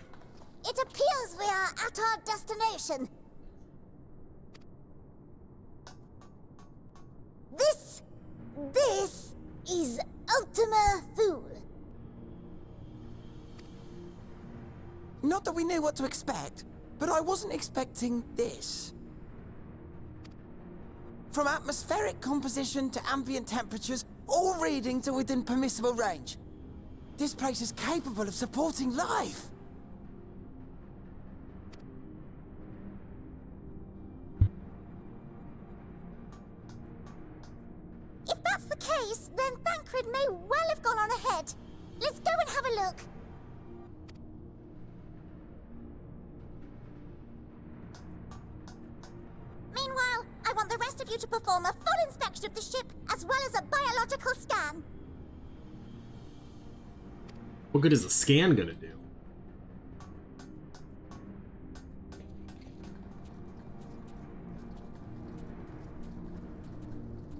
It appears we are at our destination. This is Ultima Thule. Not that we knew what to expect, but I wasn't expecting this. From atmospheric composition to ambient temperatures, all reading to within permissible range. This place is capable of supporting life. If that's the case, then Thancred may well have gone on ahead. Let's go and have a look. Meanwhile, I want the rest of you to perform a full inspection of the ship, as well as a biological scan. What good is the scan gonna do?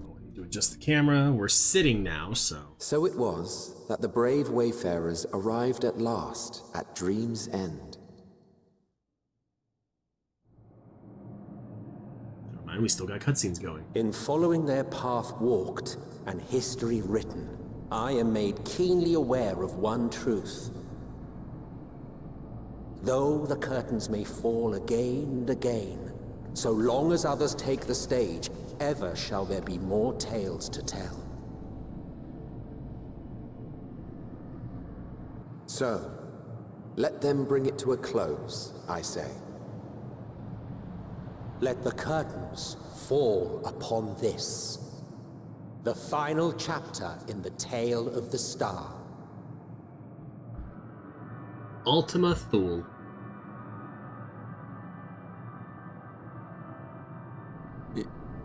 Oh, I need to adjust the camera. We're sitting now, so... So it was that the brave wayfarers arrived at last at Dream's End. Never mind, we still got cutscenes going. In following their path walked and history written, I am made keenly aware of one truth. Though the curtains may fall again and again, so long as others take the stage, ever shall there be more tales to tell. So, let them bring it to a close, I say. Let the curtains fall upon this. The final chapter in the tale of the star. Ultima Thule.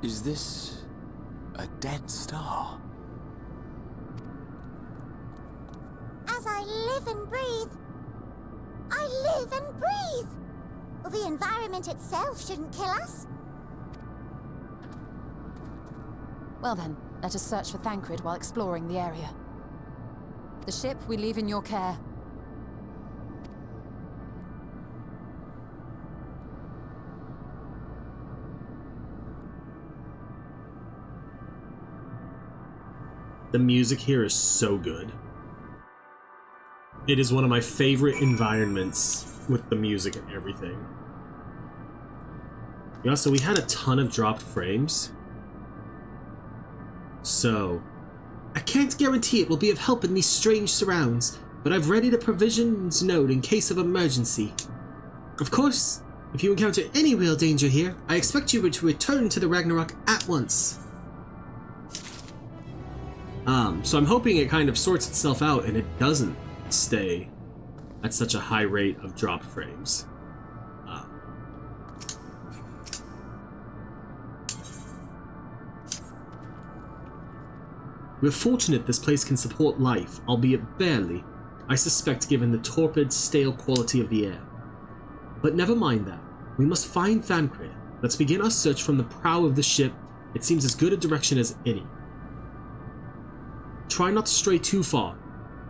Is this a dead star? As I live and breathe, I live and breathe. Well, the environment itself shouldn't kill us. Well then, let us search for Thancred while exploring the area. The ship we leave in your care. The music here is so good. It is one of my favorite environments with the music and everything. Yeah, so we had a ton of dropped frames. So, I can't guarantee it will be of help in these strange surrounds, but I've readied a provisions node in case of emergency. Of course, if you encounter any real danger here, I expect you to return to the Ragnarok at once. So I'm hoping it kind of sorts itself out and it doesn't stay at such a high rate of drop frames. We're fortunate this place can support life, albeit barely. I suspect, given the torpid, stale quality of the air. But never mind that. We must find Thancred. Let's begin our search from the prow of the ship. It seems as good a direction as any. Try not to stray too far,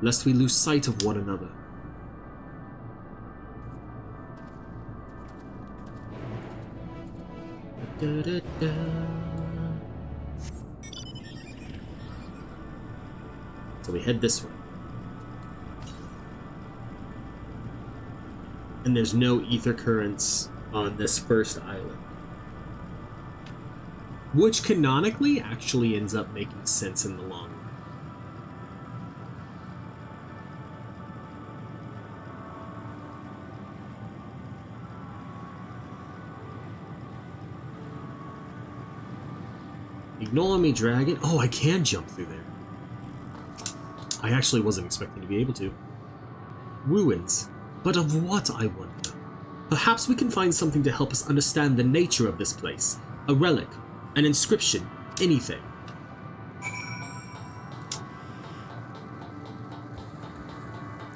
lest we lose sight of one another. So we head this way. And there's no ether currents on this first island. Which canonically actually ends up making sense in the long run. Ignore me, dragon. Oh, I can jump through there. I actually wasn't expecting to be able to. Ruins. But of what, I wonder? Perhaps we can find something to help us understand the nature of this place. A relic, an inscription, anything.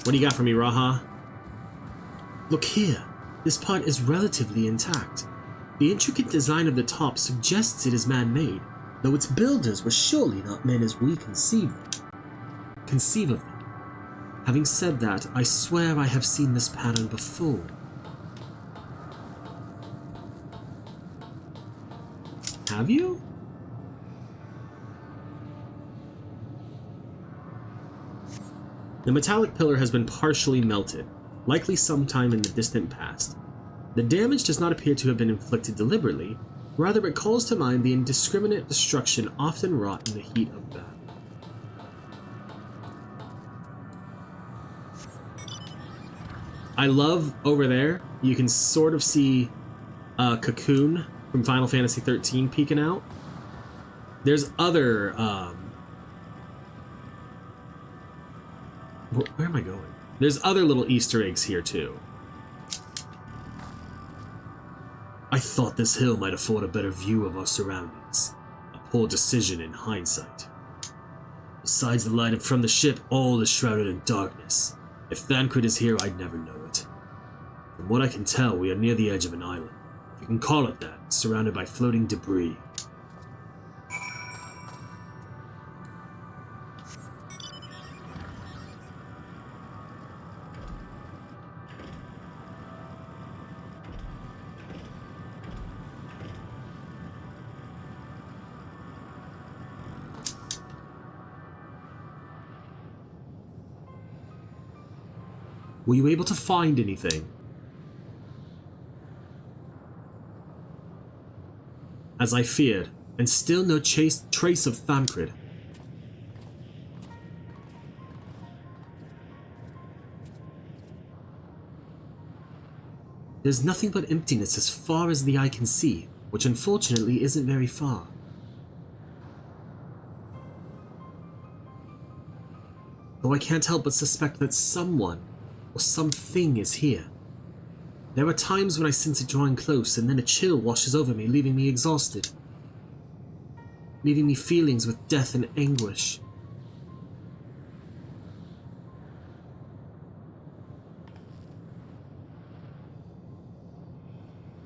What do you got for me, Raha? Look here. This part is relatively intact. The intricate design of the top suggests it is man-made, though its builders were surely not men as we conceive of them. Having said that, I swear I have seen this pattern before. Have you? The metallic pillar has been partially melted, likely sometime in the distant past. The damage does not appear to have been inflicted deliberately, rather it calls to mind the indiscriminate destruction often wrought in the heat of battle. I love over there, you can sort of see Cocoon from Final Fantasy XIII peeking out. There's other, where am I going? There's other little Easter eggs here too. I thought this hill might afford a better view of our surroundings. A poor decision in hindsight. Besides the light from the ship, all is shrouded in darkness. If Thancred is here, I'd never know it. From what I can tell, we are near the edge of an island, if you can call it that, surrounded by floating debris. Were you able to find anything? As I feared, and still no trace of Thancred. There's nothing but emptiness as far as the eye can see, which unfortunately isn't very far. Though I can't help but suspect that someone or something is here. There are times when I sense it drawing close, and then a chill washes over me, leaving me exhausted. Leaving me feelings with death and anguish.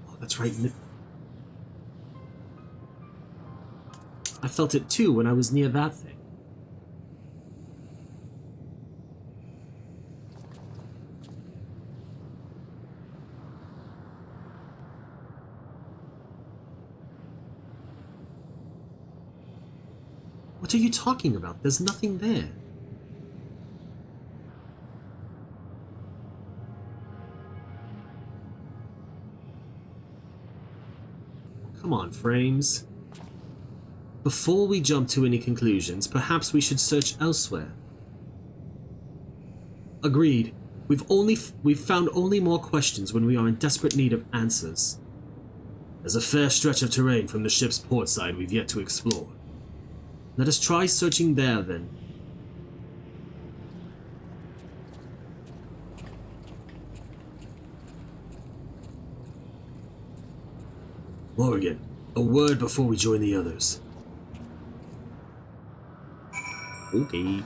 Oh, that's right. I felt it too when I was near that thing. What are you talking about? There's nothing there. Come on, Frames. Before we jump to any conclusions, perhaps we should search elsewhere. Agreed. We've found only more questions when we are in desperate need of answers. There's a fair stretch of terrain from the ship's port side we've yet to explore. Let us try searching there, then. Morrighan, a word before we join the others. Okay.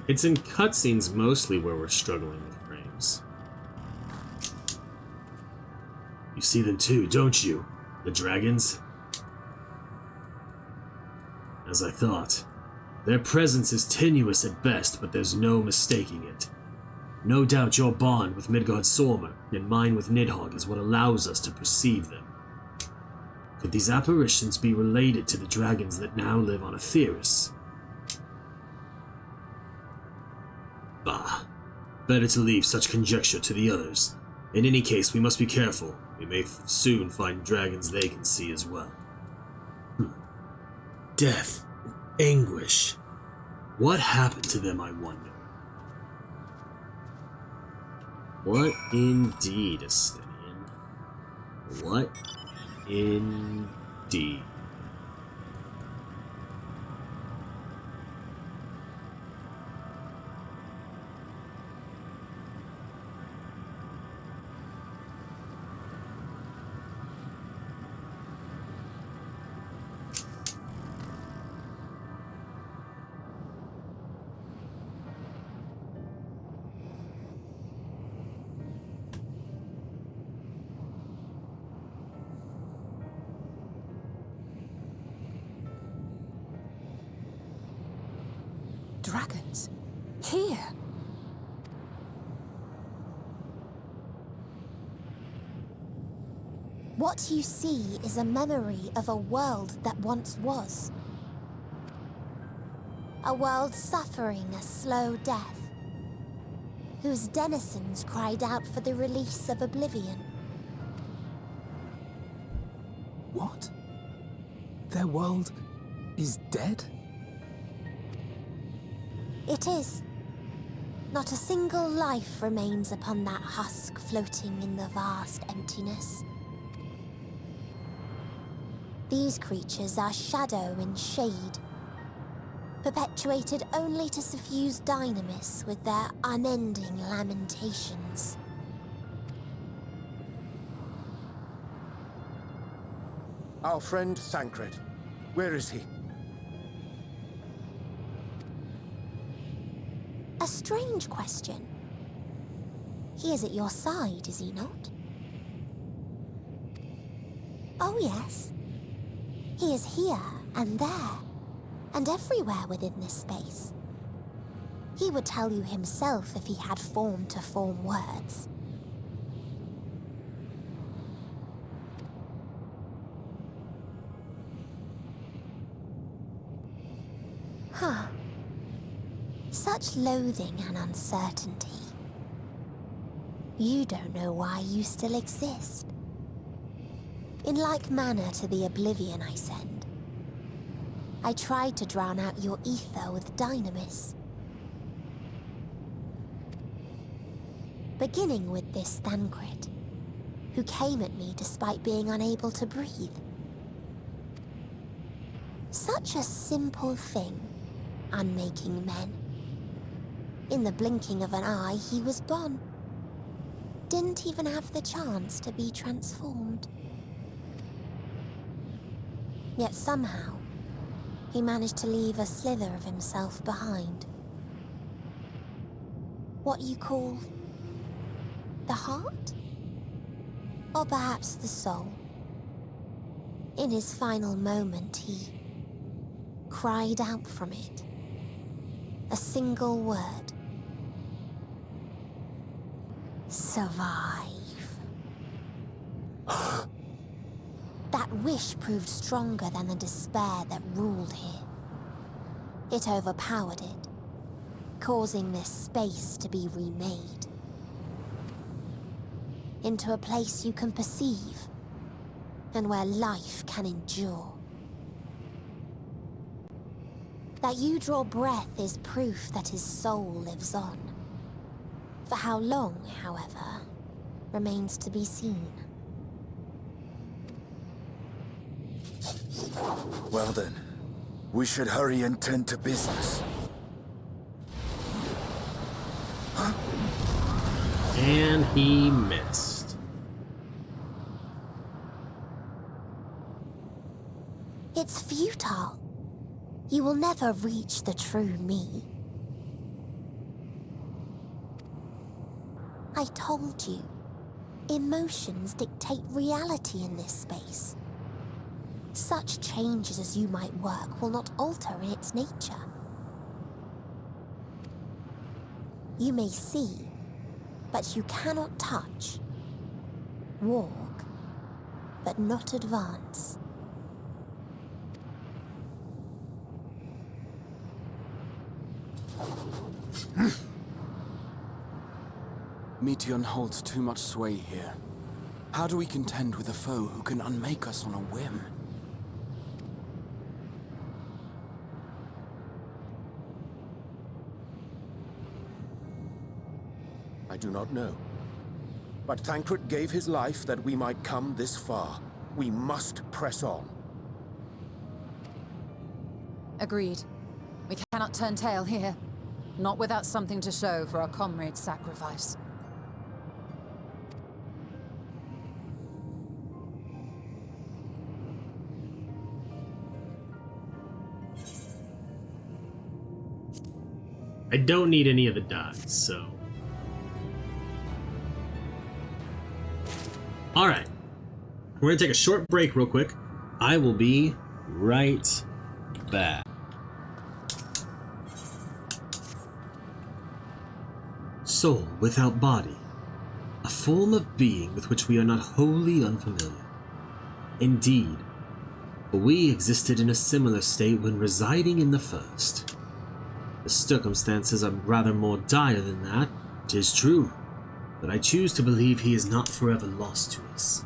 It's in cutscenes mostly where we're struggling with frames. You see them too, don't you? The dragons? As I thought. Their presence is tenuous at best, but there's no mistaking it. No doubt your bond with Midgard Sormer and mine with Nidhogg is what allows us to perceive them. Could these apparitions be related to the dragons that now live on Aetheris? Bah. Better to leave such conjecture to the others. In any case, we must be careful. We may soon find dragons they can see as well. Death. Anguish. What happened to them, I wonder? What indeed, Estinian? What indeed? Dragons? Here? What you see is a memory of a world that once was. A world suffering a slow death, whose denizens cried out for the release of oblivion. What? Their world is dead? It is. Not a single life remains upon that husk floating in the vast emptiness. These creatures are shadow and shade, perpetuated only to suffuse dynamis with their unending lamentations. Our friend Thancred. Where is he? A strange question. He is at your side, is he not? Oh yes. He is here and there, and everywhere within this space. He would tell you himself if he had form to form words. Huh. Such loathing and uncertainty. You don't know why you still exist. In like manner to the oblivion I send, I tried to drown out your ether with dynamis. Beginning with this Thancred, who came at me despite being unable to breathe. Such a simple thing, unmaking men. In the blinking of an eye, he was gone. Didn't even have the chance to be transformed. Yet somehow, he managed to leave a slither of himself behind. What you call the heart? Or perhaps the soul. In his final moment, he cried out from it. A single word. Survive. That wish proved stronger than the despair that ruled here. It overpowered it, causing this space to be remade. Into a place you can perceive, and where life can endure. That you draw breath is proof that his soul lives on. For how long, however, remains to be seen. Well then, we should hurry and tend to business. And he missed. It's futile. You will never reach the true me. I told you. Emotions dictate reality in this space. Such changes as you might work will not alter in its nature. You may see, but you cannot touch. Walk, but not advance. Meteion holds too much sway here. How do we contend with a foe who can unmake us on a whim? I do not know. But Thancred gave his life that we might come this far. We must press on. Agreed. We cannot turn tail here. Not without something to show for our comrade's sacrifice. I don't need any of the dots, so... Alright. We're gonna take a short break real quick. I will be right back. Soul without body. A form of being with which we are not wholly unfamiliar. Indeed, for we existed in a similar state when residing in the first. The circumstances are rather more dire than that, 'tis true, but I choose to believe he is not forever lost to us.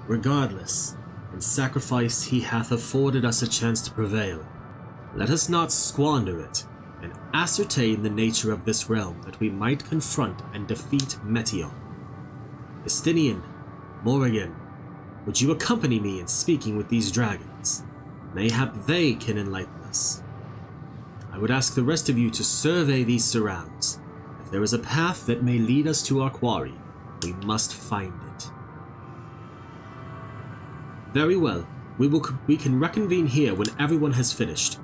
Regardless, in sacrifice he hath afforded us a chance to prevail. Let us not squander it, and ascertain the nature of this realm that we might confront and defeat Meteion. Estinian, Morrighan, would you accompany me in speaking with these dragons? Mayhap they can enlighten us. I would ask the rest of you to survey these surrounds. If there is a path that may lead us to our quarry, we must find it. Very well. We can reconvene here when everyone has finished.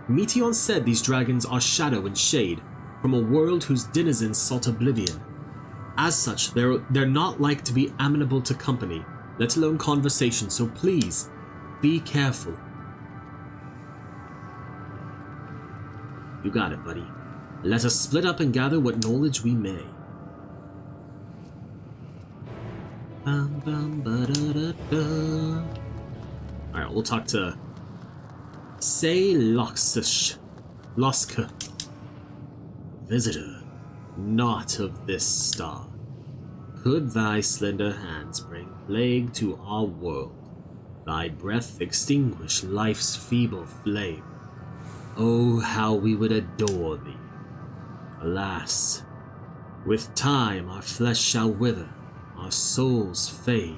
Meteion said these dragons are shadow and shade, from a world whose denizens sought oblivion. As such, they're not like to be amenable to company, let alone conversation, so please, be careful. You got it, buddy. Let us split up and gather what knowledge we may. Alright, we'll talk to Say Loxish. Loska. Visitor, not of this star. Could thy slender hands bring plague to our world, thy breath extinguish life's feeble flame, oh, how we would adore thee. Alas, with time our flesh shall wither, our souls fade.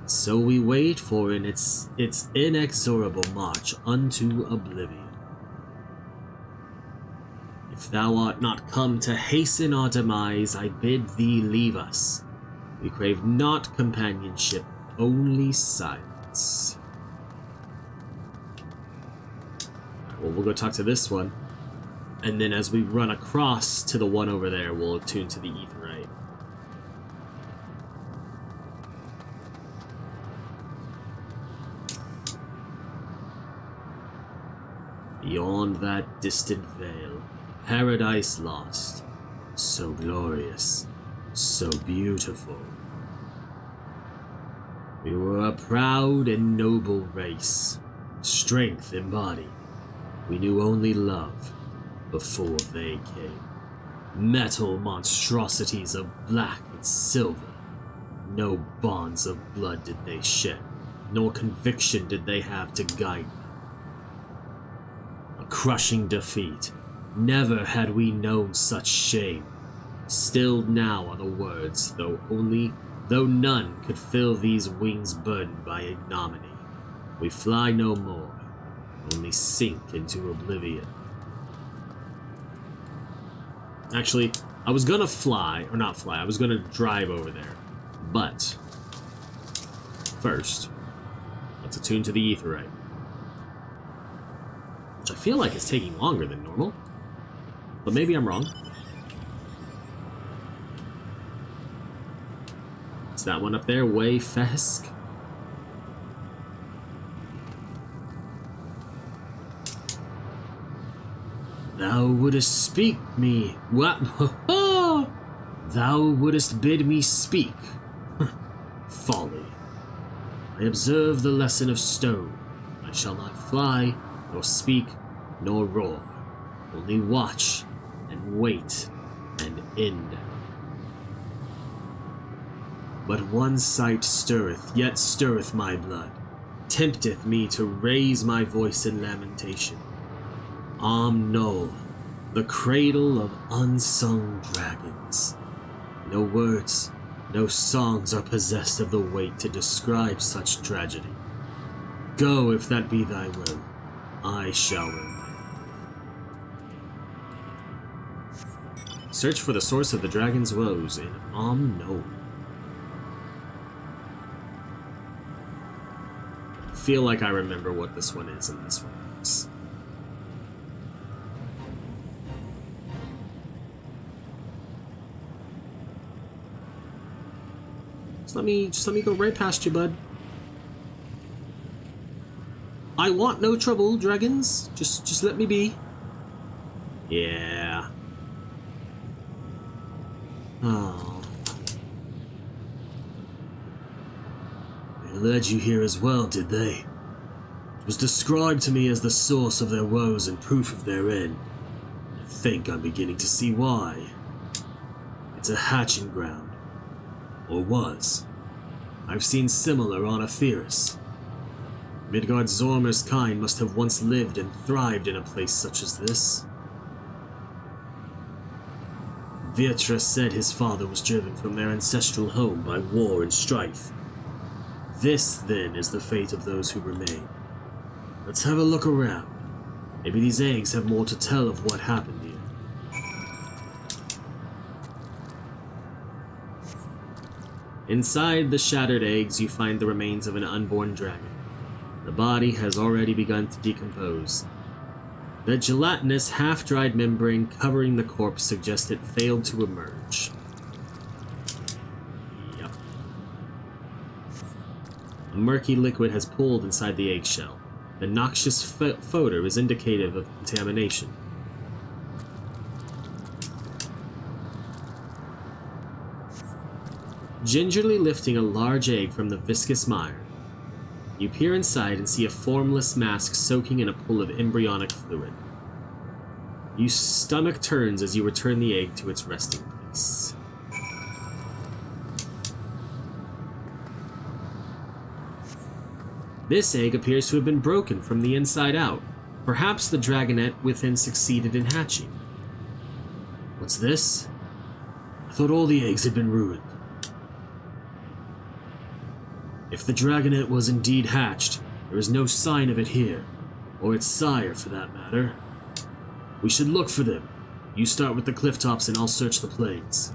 So we wait for in its inexorable march unto oblivion. If thou art not come to hasten our demise, I bid thee leave us. We crave not companionship, only silence. Well, we'll go talk to this one, and then as we run across to the one over there, we'll attune to the Aetheryte. Beyond that distant veil, paradise lost, so glorious, so beautiful. We were a proud and noble race, strength embodied. We knew only love before they came. Metal monstrosities of black and silver. No bonds of blood did they shed, nor conviction did they have to guide them. A crushing defeat. Never had we known such shame. Stilled now are the words, though none could fill these wings burdened by ignominy. We fly no more, only sink into oblivion. Actually, I was gonna fly, or not fly, I was gonna drive over there. But, first, let's attune to the Aetheryte. Which I feel like is taking longer than normal. But maybe I'm wrong. Is that one up there? Way Fesk? Thou wouldest speak me. What? Thou wouldest bid me speak. Folly. I observe the lesson of stone. I shall not fly, nor speak, nor roar. Only watch, and wait, and end. But one sight stirreth, yet stirreth my blood, tempteth me to raise my voice in lamentation. Nol, the cradle of unsung dragons. No words, no songs are possessed of the weight to describe such tragedy. Go, if that be thy will. I shall remain. Search for the source of the dragon's woes in Nol. Feel like I remember what this one is and this one is. Just let me go right past you, bud. I want no trouble, dragons. Just let me be. Yeah. Oh. They led you here as well, did they? It was described to me as the source of their woes and proof of their end. I think I'm beginning to see why. It's a hatching ground. Or was. I've seen similar on Atheris. Midgard Zormer's kind must have once lived and thrived in a place such as this. Vietra said his father was driven from their ancestral home by war and strife. This, then, is the fate of those who remain. Let's have a look around. Maybe these eggs have more to tell of what happened here. Inside the shattered eggs, you find the remains of an unborn dragon. The body has already begun to decompose. The gelatinous, half-dried membrane covering the corpse suggests it failed to emerge. Yep. A murky liquid has pooled inside the eggshell. The noxious odor is indicative of contamination. Gingerly lifting a large egg from the viscous mire, you peer inside and see a formless mask soaking in a pool of embryonic fluid. Your stomach turns as you return the egg to its resting place. This egg appears to have been broken from the inside out. Perhaps the dragonette within succeeded in hatching. What's this? I thought all the eggs had been ruined. If the dragonette was indeed hatched, there is no sign of it here, or its sire for that matter. We should look for them. You start with the cliff tops and I'll search the plains.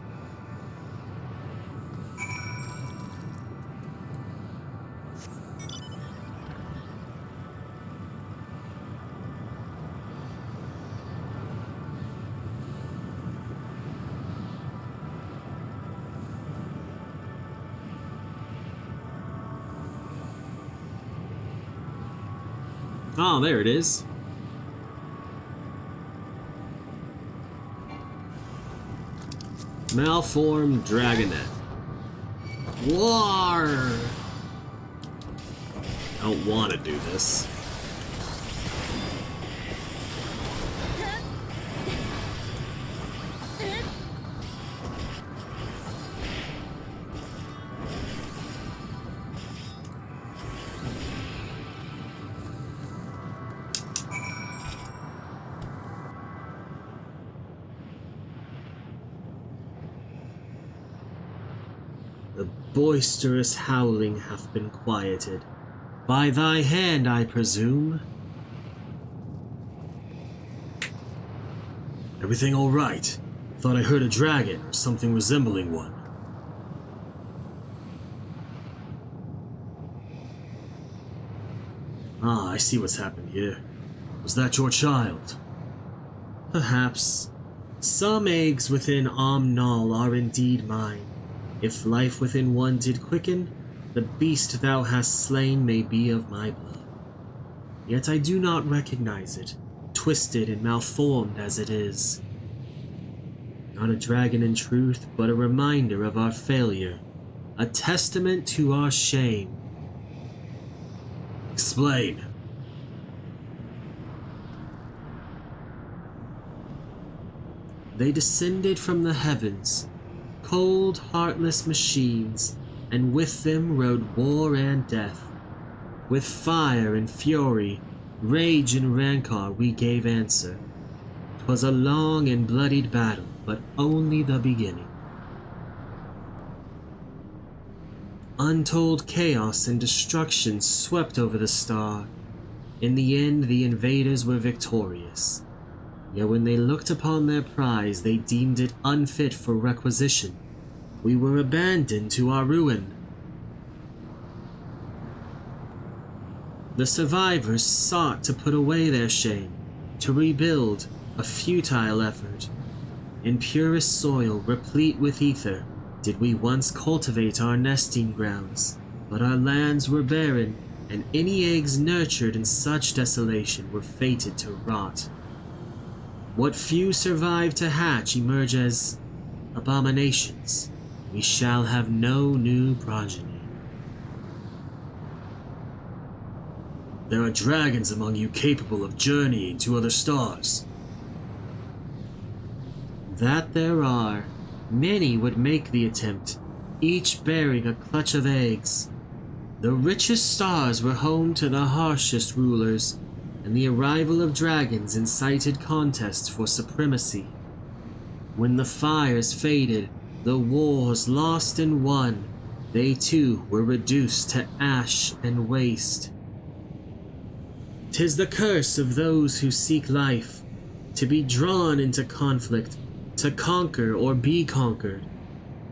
Oh, there it is. Malformed dragonette. War! I don't want to do this. The boisterous howling hath been quieted. By thy hand, I presume. Everything all right? Thought I heard a dragon or something resembling one. Ah, I see what's happened here. Was that your child? Perhaps. Some eggs within Nol are indeed mine. If life within one did quicken, the beast thou hast slain may be of my blood. Yet I do not recognize it, twisted and malformed as it is. Not a dragon in truth, but a reminder of our failure, a testament to our shame. Explain. They descended from the heavens, cold, heartless machines, and with them rode war and death. With fire and fury, rage and rancor we gave answer. 'Twas a long and bloodied battle, but only the beginning. Untold chaos and destruction swept over the star. In the end, the invaders were victorious. Yet when they looked upon their prize, they deemed it unfit for requisition. We were abandoned to our ruin. The survivors sought to put away their shame, to rebuild, a futile effort. In purest soil, replete with ether, did we once cultivate our nesting grounds, but our lands were barren, and any eggs nurtured in such desolation were fated to rot. What few survive to hatch emerge as abominations. We shall have no new progeny. There are dragons among you capable of journeying to other stars. That there are. Many would make the attempt, each bearing a clutch of eggs. The richest stars were home to the harshest rulers, and the arrival of dragons incited contests for supremacy. When the fires faded, the wars lost and won, they too were reduced to ash and waste. 'Tis the curse of those who seek life, to be drawn into conflict, to conquer or be conquered.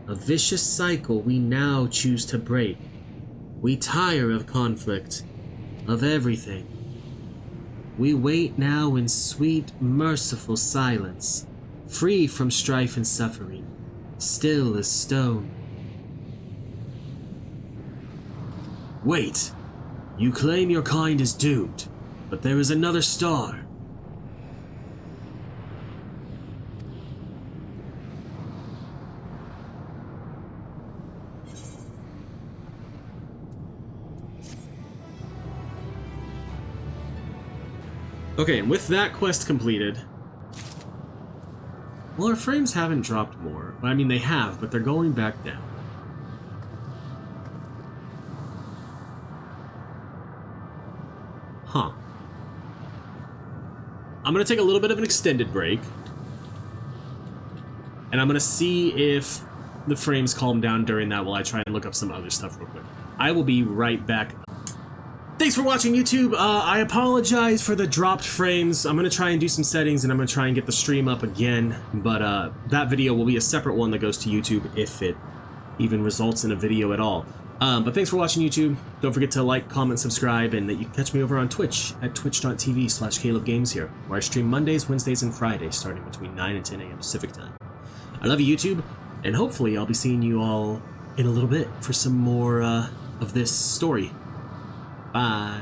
A vicious cycle we now choose to break. We tire of conflict, of everything. We wait now in sweet, merciful silence, free from strife and suffering, still as stone. Wait! You claim your kind is doomed, but there is another star. Okay, and with that quest completed... Well, our frames haven't dropped more. I mean, they have, but they're going back down. Huh. I'm gonna take a little bit of an extended break. And I'm gonna see if the frames calm down during that while I try and look up some other stuff real quick. I will be right back. Thanks for watching, YouTube. I apologize for the dropped frames. I'm going to try and do some settings, and I'm going to try and get the stream up again. But that video will be a separate one that goes to YouTube if it even results in a video at all. But thanks for watching, YouTube. Don't forget to like, comment, subscribe, and that you can catch me over on Twitch at twitch.tv/CalebGames here, where I stream Mondays, Wednesdays, and Fridays starting between 9 and 10 a.m. Pacific time. I love you, YouTube, and hopefully I'll be seeing you all in a little bit for some more of this story. Bye.